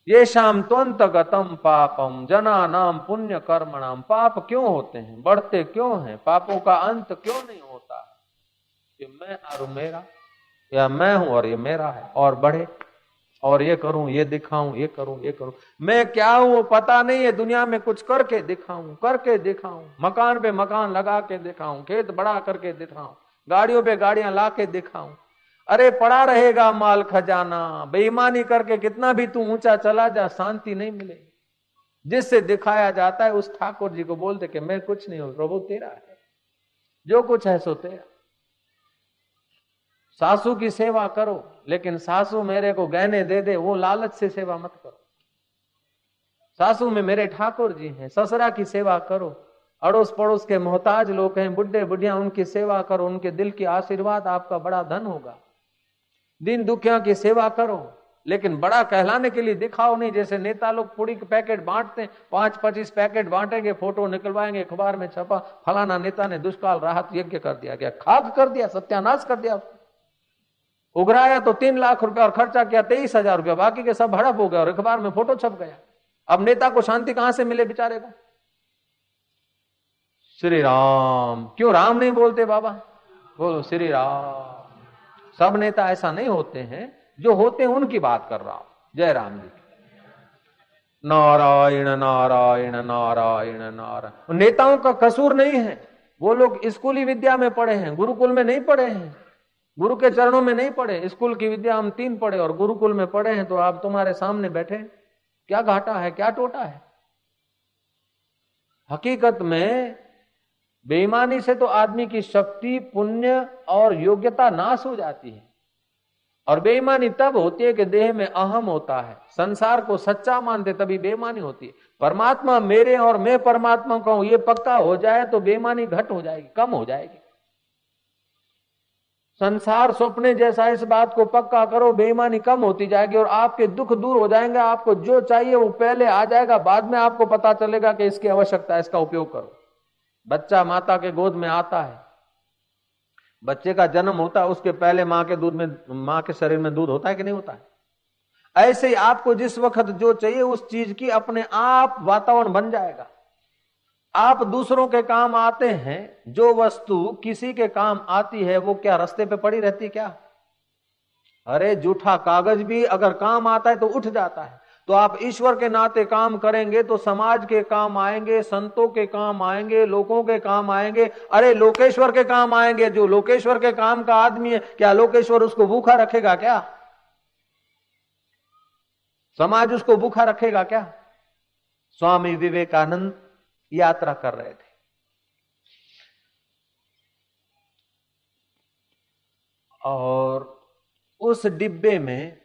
ये शाम त्वंतगतम पापम जना नाम पुण्य कर्मणाम। पाप क्यों होते हैं, बढ़ते क्यों हैं, पापों का अंत क्यों नहीं होता? कि मैं और मेरा, या मैं हूं और ये मेरा है, और बढ़े, और ये करूं, ये दिखाऊं, ये करूं, ये करूं। मैं क्या हूं पता नहीं है, दुनिया में कुछ करके दिखाऊं, मकान पे मकान लगा के दिखाऊं, खेत बड़ा करके दिखाऊं, गाड़ियों पे गाड़ियां ला के दिखाऊं। अरे पड़ा रहेगा माल खजाना। बेईमानी करके कितना भी तू ऊंचा चला जा, शांति नहीं मिलेगी। जिससे दिखाया जाता है उस ठाकुर जी को बोलते कि मैं कुछ नहीं हूं, प्रभु तेरा है, जो कुछ है सो तेरा। सासू की सेवा करो, लेकिन सासू मेरे को गहने दे दे, वो लालच से सेवा मत करो। सासू में मेरे ठाकुर जी हैं। ससुरा की सेवा करो, अड़ोस पड़ोस के मोहताज लोग हैं, बुढ़े बुढ़िया, उनकी सेवा करो, उनके दिल की आशीर्वाद आपका बड़ा धन होगा। दिन दुखिया की सेवा करो, लेकिन बड़ा कहलाने के लिए दिखाओ नहीं। जैसे नेता लोग पूरी के पैकेट बांटते हैं, 5-25 पैकेट बांटेंगे, फोटो निकलवाएंगे, अखबार में छपा, फलाना नेता ने दुष्काल राहत यज्ञ कर दिया, क्या खाक कर दिया, सत्यानाश कर दिया। उगराया तो 3 लाख रुपया और खर्चा किया 23,000 रुपया, बाकी के सब हड़प हो गया और अखबार में फोटो छप गया। अब नेता को शांति कहां से मिले बेचारे को? श्री राम। क्यों राम नहीं बोलते बाबा? बोलो श्री राम। सब नेता ऐसा नहीं होते हैं, जो होते हैं उनकी बात कर रहा हूं। जय राम जी। नारायण नारायण नारायण नारायण। नेताओं का कसूर नहीं है, वो लोग स्कूली विद्या में पढ़े हैं, गुरुकुल में नहीं पढ़े हैं, गुरु के चरणों में नहीं पढ़े। स्कूल की विद्या हम 3 पढ़े और गुरुकुल में पढ़े हैं, तो आप तुम्हारे सामने बैठे, क्या घाटा है, क्या टोटा है? हकीकत में बेईमानी से तो आदमी की शक्ति, पुण्य और योग्यता नाश हो जाती है। और बेईमानी तब होती है कि देह में अहम होता है, संसार को सच्चा मानते, तभी बेईमानी होती है। परमात्मा मेरे और मैं परमात्मा का हूं, ये पक्का हो जाए तो बेईमानी घट हो जाएगी, कम हो जाएगी। संसार स्वप्ने जैसा, इस बात को पक्का करो, बेईमानी कम होती जाएगी और आपके दुख दूर हो जाएंगे। आपको जो चाहिए वो पहले आ जाएगा, बाद में आपको पता चलेगा कि इसकी आवश्यकता है, इसका उपयोग करो। बच्चा माता के गोद में आता है, बच्चे का जन्म होता है, उसके पहले मां के शरीर में दूध होता है कि नहीं होता है? ऐसे ही आपको जिस वक्त जो चाहिए उस चीज की अपने आप वातावरण बन जाएगा। आप दूसरों के काम आते हैं, जो वस्तु किसी के काम आती है वो क्या रास्ते पे पड़ी रहती क्या? अरे जूठा कागज भी अगर काम आता है तो उठ जाता है। तो आप ईश्वर के नाते काम करेंगे तो समाज के काम आएंगे, संतों के काम आएंगे, लोगों के काम आएंगे। अरे लोकेश्वर के काम आएंगे। जो लोकेश्वर के काम का आदमी है, क्या लोकेश्वर उसको भूखा रखेगा क्या? समाज उसको भूखा रखेगा क्या? स्वामी विवेकानंद यात्रा कर रहे थे, और उस डिब्बे में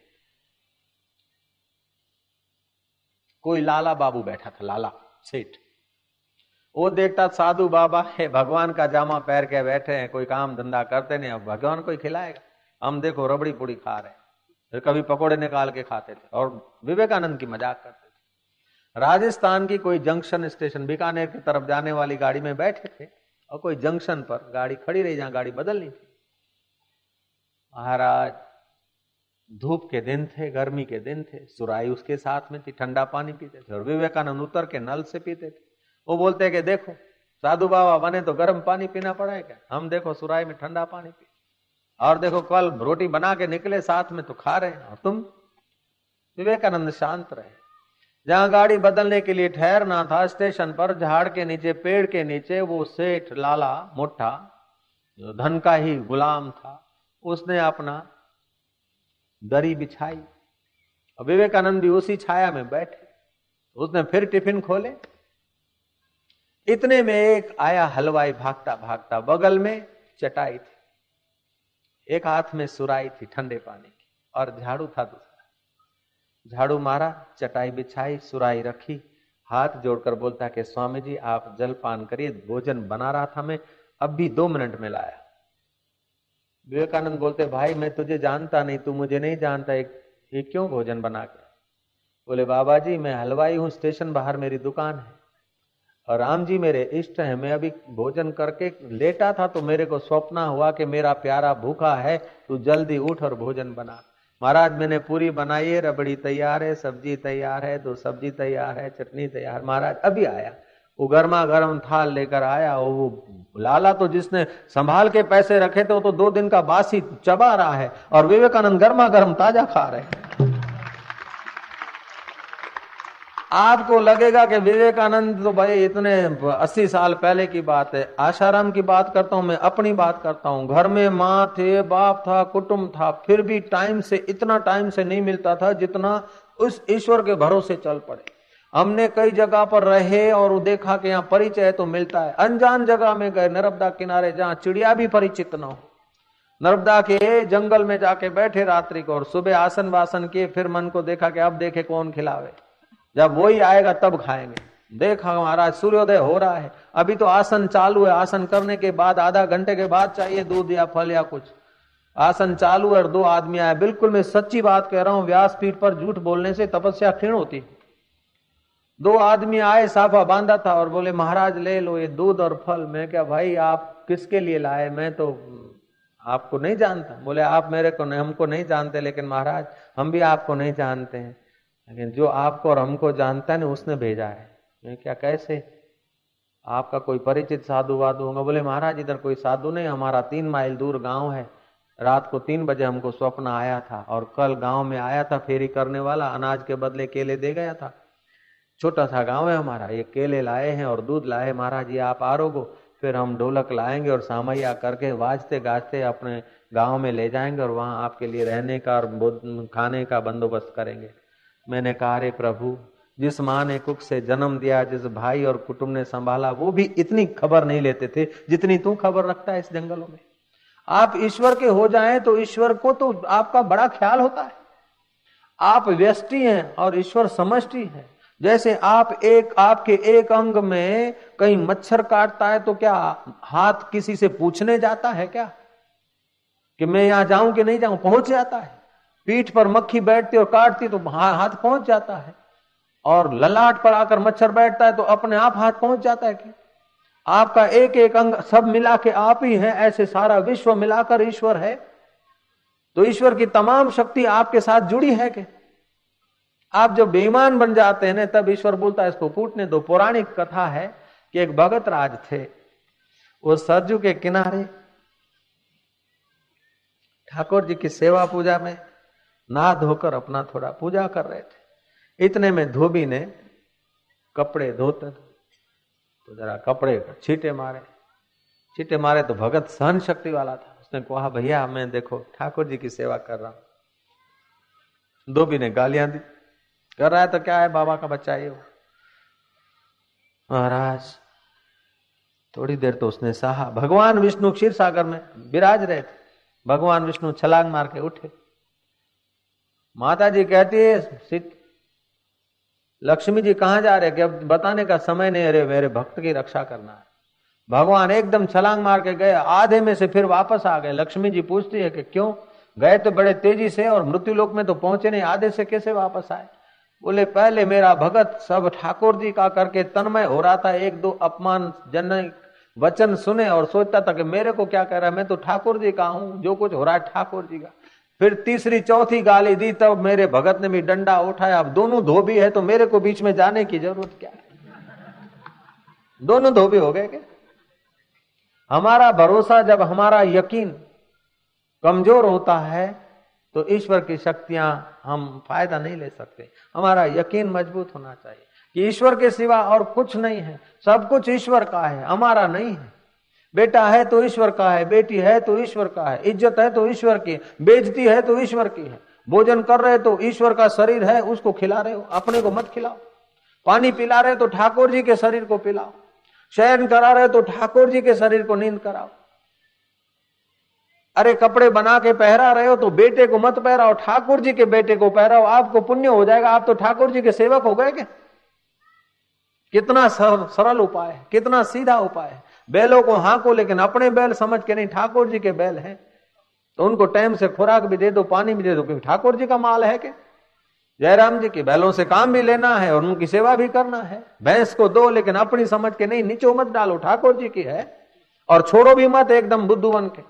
कोई लाला बाबू बैठा था, लाला सेठ। वो देखता साधु बाबा है, भगवान का जामा पहन के बैठे हैं, कोई काम धंधा करते नहीं, अब भगवान को ही खिलाएगा। हम देखो रबड़ी पूड़ी खा रहे हैं, फिर कभी पकोड़े निकाल के खाते थे और विवेकानंद की मजाक करते थे। राजस्थान की कोई जंक्शन स्टेशन, बीकानेर की तरफ जाने वाली गाड़ी में बैठे थे और कोई जंक्शन पर गाड़ी खड़ी रही, जहां गाड़ी बदलनी थी। महाराज धूप के दिन थे, गर्मी के दिन थे, सुराई उसके साथ में थी, ठंडा पानी पीते थे और विवेकानंद उतर के नल से पीते थे। वो बोलते कि देखो साधु बाबा बने तो गर्म पानी पीना पड़ा है क्या? हम देखो सुराई में ठंडा पानी पी, और देखो कल रोटी बना के निकले साथ में तो खा रहे हैं, और तुम? विवेकानंद शांत रहे। जहां गाड़ी बदलने के लिए ठहरना था, स्टेशन पर झाड़ के नीचे, पेड़ के नीचे, वो सेठ लाला मोटा जो धन का ही गुलाम था, उसने अपना दरी बिछाई और विवेकानंद भी उसी छाया में बैठे। उसने फिर टिफिन खोले। इतने में एक आया हलवाई भागता भागता, बगल में चटाई थी, एक हाथ में सुराई थी ठंडे पानी की और झाड़ू था दूसरा। झाड़ू मारा, चटाई बिछाई, सुराई रखी, हाथ जोड़कर बोलता कि स्वामी जी आप जलपान करिए, भोजन बना रहा था मैं, अब भी 2 मिनट में लाया। विवेकानंद बोलते भाई मैं तुझे जानता नहीं, तू मुझे नहीं जानता, ये क्यों भोजन बना के? बोले बाबा जी मैं हलवाई हूं, स्टेशन बाहर मेरी दुकान है और राम जी मेरे इष्ट हैं। मैं अभी भोजन करके लेटा था तो मेरे को स्वप्न हुआ कि मेरा प्यारा भूखा है, तू जल्दी उठ और भोजन बना। महाराज मैंने पूरी बनाई है, रबड़ी तैयार है, सब्जी तैयार है, 2 सब्जी तैयार है, चटनी तैयार। महाराज अभी आया, वो गर्मा गर्म थाल लेकर आया। वो लाला तो जिसने संभाल के पैसे रखे थे वो तो 2 दिन का बासी चबा रहा है और विवेकानंद गर्मा गर्म ताजा खा रहे हैं। आपको लगेगा कि विवेकानंद तो भाई इतने 80 साल पहले की बात है। आशाराम की बात करता हूं मैं, अपनी बात करता हूं। घर में माँ थे, बाप था, कुटुंब था, फिर भी इतना टाइम से नहीं मिलता था जितना उस ईश्वर के भरोसे चल पड़े। हमने कई जगह पर रहे और देखा कि यहाँ परिचय तो मिलता है। अनजान जगह में गए, नर्मदा किनारे जहाँ चिड़िया भी परिचित न हो, नर्मदा के जंगल में जाके बैठे रात्रि को और सुबह आसन वासन किए, फिर मन को देखा कि अब देखे कौन खिलावे, जब वही आएगा तब खाएंगे। देखा महाराज सूर्योदय हो रहा है, अभी तो आसन चालू है, आसन करने के बाद आधा घंटे के बाद चाहिए दूध या फल या कुछ। आसन चालू है और 2 आदमी आए, बिल्कुल मैं सच्ची बात कह रहा हूं, व्यासपीठ पर झूठ बोलने से तपस्या क्षीण होती है। 2 आदमी आए, साफा बांधा था और बोले महाराज ले लो ये दूध और फल। मैं क्या भाई आप किसके लिए लाए, मैं तो आपको नहीं जानता। बोले आप मेरे को नहीं, हमको नहीं जानते, लेकिन महाराज हम भी आपको नहीं जानते हैं, लेकिन जो आपको और हमको जानता है ना उसने भेजा है। मैं क्या कैसे? आपका कोई परिचित साधु वाधु होगा? बोले महाराज इधर कोई साधु नहीं, हमारा 3 माइल दूर गांव है। रात को 3 बजे हमको स्वप्न आया था और कल गांव में आया था फेरी करने वाला, अनाज के बदले केले दे गया था। छोटा सा गांव है हमारा, ये केले लाए हैं और दूध लाए, महाराज ये आप आरोगो, फिर हम ढोलक लाएंगे और सामैया करके वाजते गाजते अपने गांव में ले जाएंगे और वहां आपके लिए रहने का और खाने का बंदोबस्त करेंगे। मैंने कहा अरे प्रभु, जिस माँ ने कुख से जन्म दिया, जिस भाई और कुटुंब ने संभाला, वो भी इतनी खबर नहीं लेते थे जितनी तू खबर रखता है इस जंगलों में। आप ईश्वर के हो जाएं तो ईश्वर को तो आपका बड़ा ख्याल होता है। आप व्यष्टि हैं और ईश्वर समष्टि है। जैसे आपके एक अंग में कहीं मच्छर काटता है तो क्या हाथ किसी से पूछने जाता है क्या कि मैं यहां जाऊं कि नहीं जाऊं? पहुंच जाता है। पीठ पर मक्खी बैठती और काटती तो हाथ पहुंच जाता है, और ललाट पर आकर मच्छर बैठता है तो अपने आप हाथ पहुंच जाता है। कि आपका एक एक अंग सब मिला के आप ही है, ऐसे सारा विश्व मिलाकर ईश्वर है। तो ईश्वर की तमाम शक्ति आपके साथ जुड़ी है। कि आप जब बेईमान बन जाते हैं ना तब ईश्वर बोलता है इसको फूटने दो। पौराणिक कथा है कि एक भगत राज थे, वो सरजू के किनारे ठाकुर जी की सेवा पूजा में नहा धोकर अपना थोड़ा पूजा कर रहे थे। इतने में धोबी ने कपड़े धोते तो जरा कपड़े छींटे मारे तो भगत सहन शक्ति वाला था, उसने कहा भैया मैं देखो ठाकुर जी की सेवा कर रहा हूं। धोबी ने गालियां दी, कर रहा है तो क्या है, बाबा का बच्चा ये। महाराज थोड़ी देर तो उसने सहा। भगवान विष्णु क्षीर सागर में विराज रहे थे। भगवान विष्णु छलांग मार के उठे। माता जी कहती है लक्ष्मी जी कहां जा रहे? कि अब बताने का समय नहीं, अरे मेरे भक्त की रक्षा करना है। भगवान एकदम छलांग मार के गए, आधे में से फिर वापस आ गए। लक्ष्मी जी पूछती है कि क्यों गए? तो बड़े तेजी से और मृत्युलोक में तो पहुंचे नहीं, आधे से कैसे वापस आए? बोले पहले मेरा भगत सब ठाकुर जी का करके तन्मय हो रहा था, 1-2 अपमानजनक वचन सुने और सोचता था कि मेरे को क्या कह रहा है, मैं तो ठाकुर जी का हूं, जो कुछ हो रहा है ठाकुर जी का। फिर तीसरी चौथी गाली दी तब मेरे भगत ने भी डंडा उठाया। अब दोनों धोबी है तो मेरे को बीच में जाने की जरूरत क्या है? दोनों धोबी हो गए। क्या हमारा भरोसा, जब हमारा यकीन कमजोर होता है तो ईश्वर की शक्तियां हम फायदा नहीं ले सकते। हमारा यकीन मजबूत होना चाहिए कि ईश्वर के सिवा और कुछ नहीं है, सब कुछ ईश्वर का है, हमारा नहीं है। बेटा है तो ईश्वर का है, बेटी है तो ईश्वर का है, इज्जत है तो ईश्वर की, बेइज्जती है तो ईश्वर की है। भोजन कर रहे तो ईश्वर का शरीर है उसको खिला रहे हो, अपने को मत खिलाओ। पानी पिला रहे तो ठाकुर जी के शरीर को पिलाओ। शयन करा रहे तो ठाकुर जी के शरीर को नींद कराओ। अरे कपड़े बना के पहरा रहे हो तो बेटे को मत पहराओ, ठाकुर जी के बेटे को पहराओ, आपको पुण्य हो जाएगा। आप तो ठाकुर जी के सेवक हो गए क्या? कितना सरल उपाय है, कितना सीधा उपाय है। बैलों को हाँको लेकिन अपने बैल समझ के नहीं, ठाकुर जी के बैल हैं तो उनको टाइम से खुराक भी दे दो, पानी भी दे दो, क्योंकि ठाकुर जी का माल है क्या? जयराम जी के बैलों से काम भी लेना है और उनकी सेवा भी करना है। भैंस को दो लेकिन अपनी समझ के नहीं, नीचो मत डालो, ठाकुर जी की है। और छोड़ो भी मत एकदम बुद्धू बन के,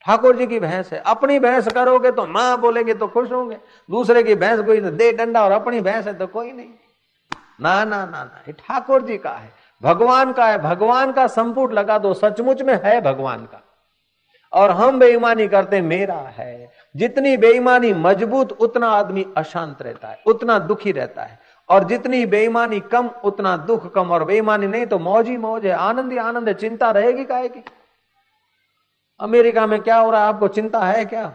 ठाकुर जी की भैंस है। अपनी भैंस करोगे तो मां बोलेंगे तो खुश होंगे, दूसरे की भैंस कोई दे डंडा और अपनी भैंस है तो कोई नहीं। ना ना ना ना, ये ठाकुर जी का है, भगवान का है। भगवान का संपुट लगा दो, सचमुच में है भगवान का। और हम बेईमानी करते मेरा है। जितनी बेईमानी मजबूत उतना आदमी अशांत रहता है, उतना दुखी रहता है। और जितनी बेईमानी कम उतना दुख कम। और बेईमानी नहीं तो मौज ही मौज है, आनंद ही आनंद है। चिंता रहेगी काहे की? अमेरिका में क्या हो रहा है आपको चिंता है क्या?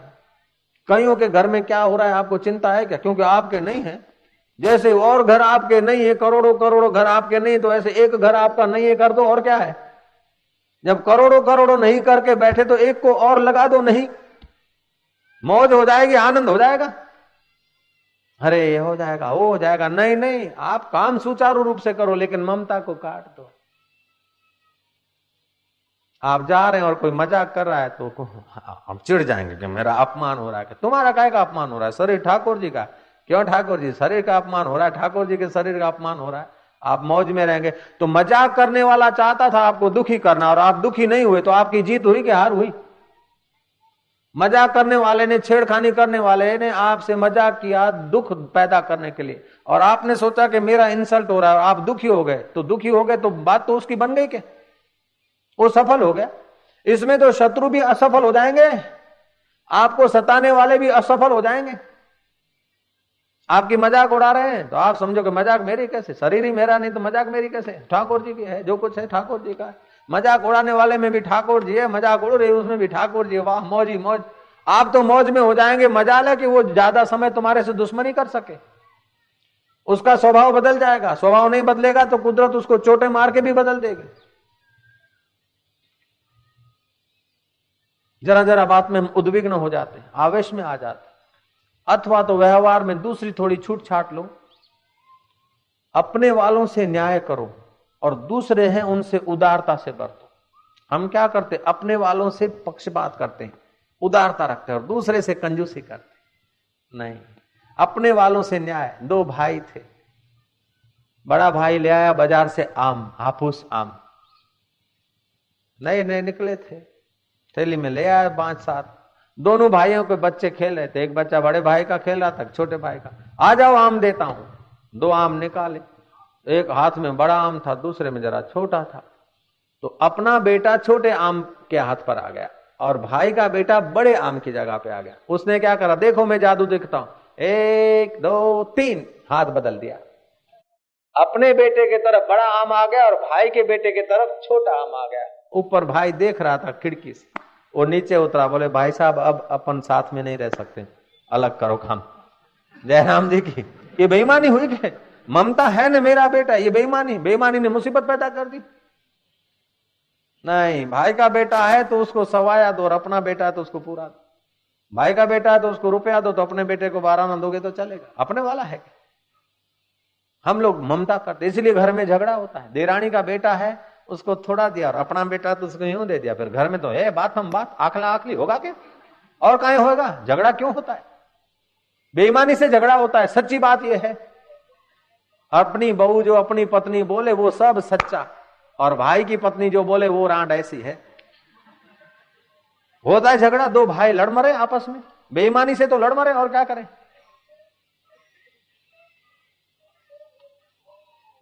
कईयों के घर में क्या हो रहा है आपको चिंता है क्या? क्योंकि आपके नहीं है। जैसे और घर आपके नहीं है, करोड़ों करोड़ों घर आपके नहीं, तो ऐसे एक घर आपका नहीं है कर दो, और क्या है? जब करोड़ों करोड़ों नहीं करके बैठे तो एक को और लगा दो, नहीं मौज हो जाएगी, आनंद हो जाएगा। अरे ये हो जाएगा, वो हो जाएगा। नहीं नहीं, आप काम सुचारू रूप से करो लेकिन ममता को काट दो। आप जा रहे हैं और कोई मजाक कर रहा है तो हम चिढ़ जाएंगे कि मेरा अपमान हो रहा है। तुम्हारा काय का अपमान हो रहा है? शरीर ठाकुर जी का। क्यों ठाकुर जी? शरीर का अपमान हो रहा है, ठाकुर जी के शरीर का अपमान हो रहा है। आप मौज में रहेंगे। तो मजाक करने वाला चाहता था आपको दुखी करना और आप दुखी नहीं हुए, तो आपकी जीत हुई कि हार हुई? मजाक करने वाले ने, छेड़खानी करने वाले ने आपसे मजाक किया दुख पैदा करने के लिए, और आपने सोचा कि मेरा इंसल्ट हो रहा है और आप दुखी हो गए। तो दुखी हो गए तो बात तो उसकी बन गई क्या? वो सफल हो गया। इसमें तो शत्रु भी असफल हो जाएंगे, आपको सताने वाले भी असफल हो जाएंगे। आपकी मजाक उड़ा रहे हैं तो आप समझो कि मजाक मेरी कैसे? शरीर ही मेरा नहीं तो मजाक मेरी कैसे? ठाकुर जी की है, जो कुछ है ठाकुर जी का है। मजाक उड़ाने वाले में भी ठाकुर जी है, मजाक उड़ रही है उसमें भी ठाकुर जी है। वाह, मौज ही मौज। आप तो मौज में हो जाएंगे। मजाल है कि वो ज्यादा समय तुम्हारे से दुश्मनी कर सके, उसका स्वभाव बदल जाएगा। स्वभाव नहीं बदलेगा तो कुदरत उसको चोटें मार के भी बदल देगी। जरा जरा बात में उद्विग्न हो जाते हैं, आवेश में आ जाते हैं। अथवा तो व्यवहार में दूसरी थोड़ी छूट छाट लो। अपने वालों से न्याय करो और दूसरे हैं उनसे उदारता से बरतो। हम क्या करते? अपने वालों से पक्षपात करते हैं, उदारता रखते हैं, और दूसरे से कंजूसी करते नहीं। अपने वालों से न्याय। दो भाई थे, बड़ा भाई ले आया बाजार से आम, हाफूस आम नए नए निकले थे, थैली में ले आया 5-7। दोनों भाइयों के बच्चे खेल रहे थे, एक बच्चा बड़े भाई का खेल रहा था, छोटे भाई का। आ जाओ आम देता हूं। 2 आम निकाले, एक हाथ में बड़ा आम था, दूसरे में जरा छोटा था। तो अपना बेटा छोटे आम के हाथ पर आ गया और भाई का बेटा बड़े आम की जगह पे आ गया। उसने क्या करा? देखो मैं जादू दिखता हूं, 1 2 3 हाथ बदल दिया। अपने बेटे के तरफ बड़ा आम आ गया और भाई के बेटे के तरफ छोटा आम आ गया। ऊपर भाई देख रहा था खिड़की से, वो नीचे उतरा, बोले भाई साहब अब अपन साथ में नहीं रह सकते, अलग करो काम। जयराम जी की ये बेईमानी हुई क्या? ममता है ना मेरा बेटा, ये बेईमानी, बेईमानी ने मुसीबत पैदा कर दी। नहीं, भाई का बेटा है तो उसको सवाया दो और अपना बेटा है तो उसको पूरा दो। भाई का बेटा है तो उसको रुपया दो, तो अपने बेटे को 12 ना दोगे तो चलेगा, अपने वाला है। हम लोग ममता करते, इसलिए घर में झगड़ा होता है। देरानी का बेटा है उसको थोड़ा दिया और अपना बेटा तो उसको यूं दे दिया, फिर घर में तो है बात हम बात, आखला आखली होगा क्या? और कहीं होगा? झगड़ा क्यों होता है? बेईमानी से झगड़ा होता है। सच्ची बात यह है, अपनी बहू जो अपनी पत्नी बोले वो सब सच्चा, और भाई की पत्नी जो बोले वो रांड ऐसी है। होता है झगड़ा, 2 भाई लड़ मरे आपस में, बेईमानी से तो लड़ मरे, और क्या करें?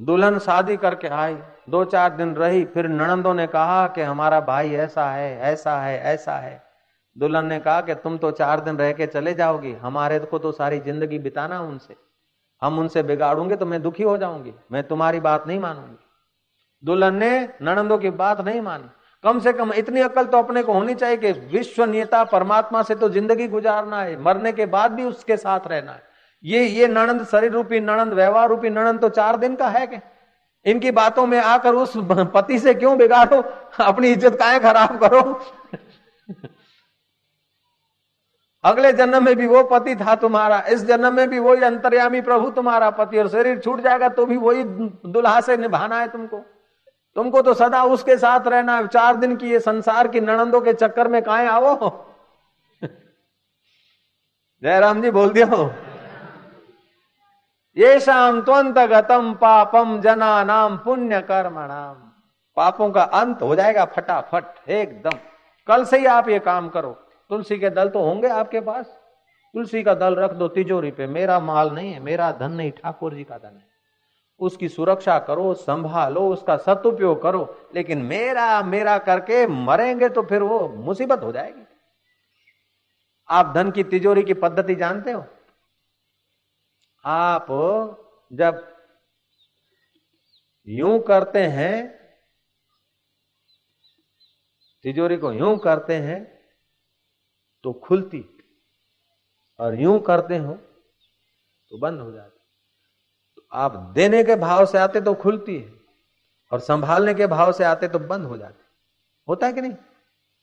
दुल्हन शादी करके आई, 2-4 दिन रही, फिर ननंदों ने कहा कि हमारा भाई ऐसा है ऐसा है ऐसा है। दुल्हन ने कहा कि तुम तो 4 दिन रह के चले जाओगी, हमारे को तो सारी जिंदगी बिताना उनसे, हम उनसे बिगाड़ूंगे तो मैं दुखी हो जाऊंगी, मैं तुम्हारी बात नहीं मानूंगी। दुल्हन ने ननंदों की बात नहीं मानी। कम से कम इतनी अकल तो अपने को होनी चाहिए कि विश्वनीयता परमात्मा से तो जिंदगी गुजारना है, मरने के बाद भी उसके साथ रहना है। ये नणंद, शरीर रूपी नणंद, व्यवहार रूपी नणंद तो 4 दिन का है क्या? इनकी बातों में आकर उस पति से क्यों बिगाड़ो, अपनी इज्जत काहे खराब करो। अगले जन्म में भी वो पति था तुम्हारा, इस जन्म में भी वही अंतर्यामी प्रभु तुम्हारा पति, और शरीर छूट जाएगा तो भी वही दुल्हा से निभाना है तुमको तो सदा उसके साथ रहना है। 4 दिन की ये संसार की नणंदों के चक्कर में काहे आओ। जयराम जी बोल दिया, ये शाम त्वंतगतम पापम जना नाम पुण्य कर्मणाम। पापों का अंत हो जाएगा फटाफट एकदम। कल से ही आप ये काम करो। तुलसी के दल तो होंगे आपके पास, तुलसी का दल रख दो तिजोरी पे। मेरा माल नहीं है, मेरा धन नहीं, ठाकुर जी का धन है। उसकी सुरक्षा करो, संभालो, उसका सदुपयोग करो, लेकिन मेरा मेरा करके मरेंगे तो फिर वो मुसीबत हो जाएगी। आप धन की तिजोरी की पद्धति जानते हो? आप जब यूं करते हैं, तिजोरी को यूं करते हैं तो खुलती, और यूं करते हो तो बंद हो जाती। तो आप देने के भाव से आते तो खुलती है, और संभालने के भाव से आते तो बंद हो जाती। होता है कि नहीं?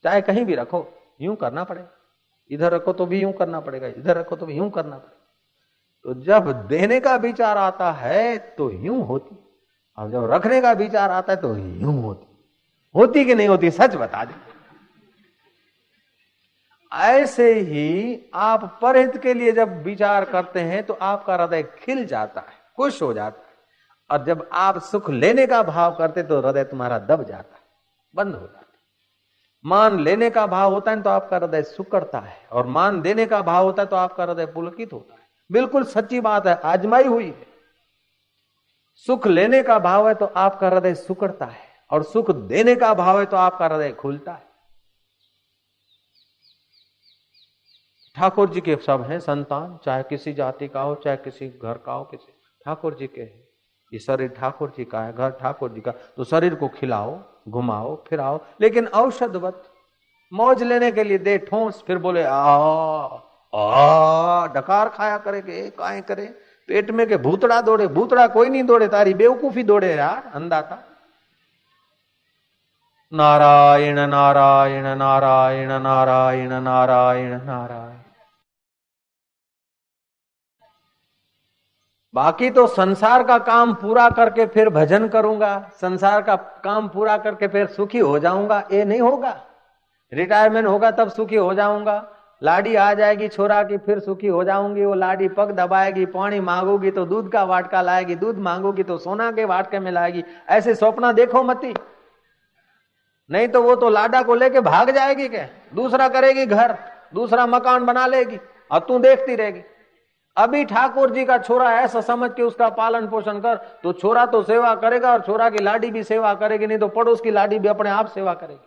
चाहे कहीं भी रखो यूं करना पड़ेगा, इधर रखो तो भी यूं करना पड़ेगा, इधर रखो तो भी यूं करना पड़ेगा। तो जब देने का विचार आता है तो यूं होती, और जब रखने का विचार आता है तो यूं होती कि नहीं होती? सच बता दे। ऐसे ही आप परहित के लिए जब विचार करते हैं तो आपका हृदय खिल जाता है, खुश हो जाता है, और जब आप सुख लेने का भाव करते तो हृदय तुम्हारा दब जाता है, बंद हो जाता है। मान लेने का भाव होता है तो आपका हृदय सुकड़ता है, और मान देने का भाव होता है तो आपका हृदय पुलकित होता है। बिल्कुल सच्ची बात है, आजमाई हुई है। सुख लेने का भाव है तो आपका हृदय सुकड़ता है, और सुख देने का भाव है तो आपका हृदय खुलता है। ठाकुर जी के सब हैं संतान, चाहे किसी जाति का हो, चाहे किसी घर का हो, किसी ठाकुर जी के हैं। ये शरीर ठाकुर जी का है, घर ठाकुर जी का, तो शरीर को खिलाओ, घुमाओ, फिराओ, लेकिन औषधवत मौज लेने के लिए दे ठोस, फिर बोले डकार खाया करेगे, काहे करे, पेट में के भूतड़ा दौड़े। भूतड़ा कोई नहीं दौड़े, तारी बेवकूफी दौड़े यार, अंधाता। नारायण नारायण नारायण नारायण नारायण नारायण। बाकी तो संसार का काम पूरा करके फिर भजन करूंगा, संसार का काम पूरा करके फिर सुखी हो जाऊंगा, ये नहीं होगा। रिटायरमेंट होगा तब सुखी हो जाऊंगा, लाडी आ जाएगी छोरा की फिर सुखी हो जाऊंगी। वो लाडी पग दबाएगी, पानी मांगोगी तो दूध का वाटका लाएगी, दूध मांगोगी तो सोना के वाटके में लाएगी। ऐसे सपना देखो मती, नहीं तो वो तो लाडा को लेके भाग जाएगी, क्या दूसरा करेगी घर, दूसरा मकान बना लेगी, और तू देखती रहेगी। अभी ठाकुर जी का छोरा ऐसा समझ के उसका पालन पोषण कर, तो छोरा तो सेवा करेगा, और छोरा की लाडी भी सेवा करेगी, नहीं तो पड़ोस की लाडी भी अपने आप सेवा करेगी।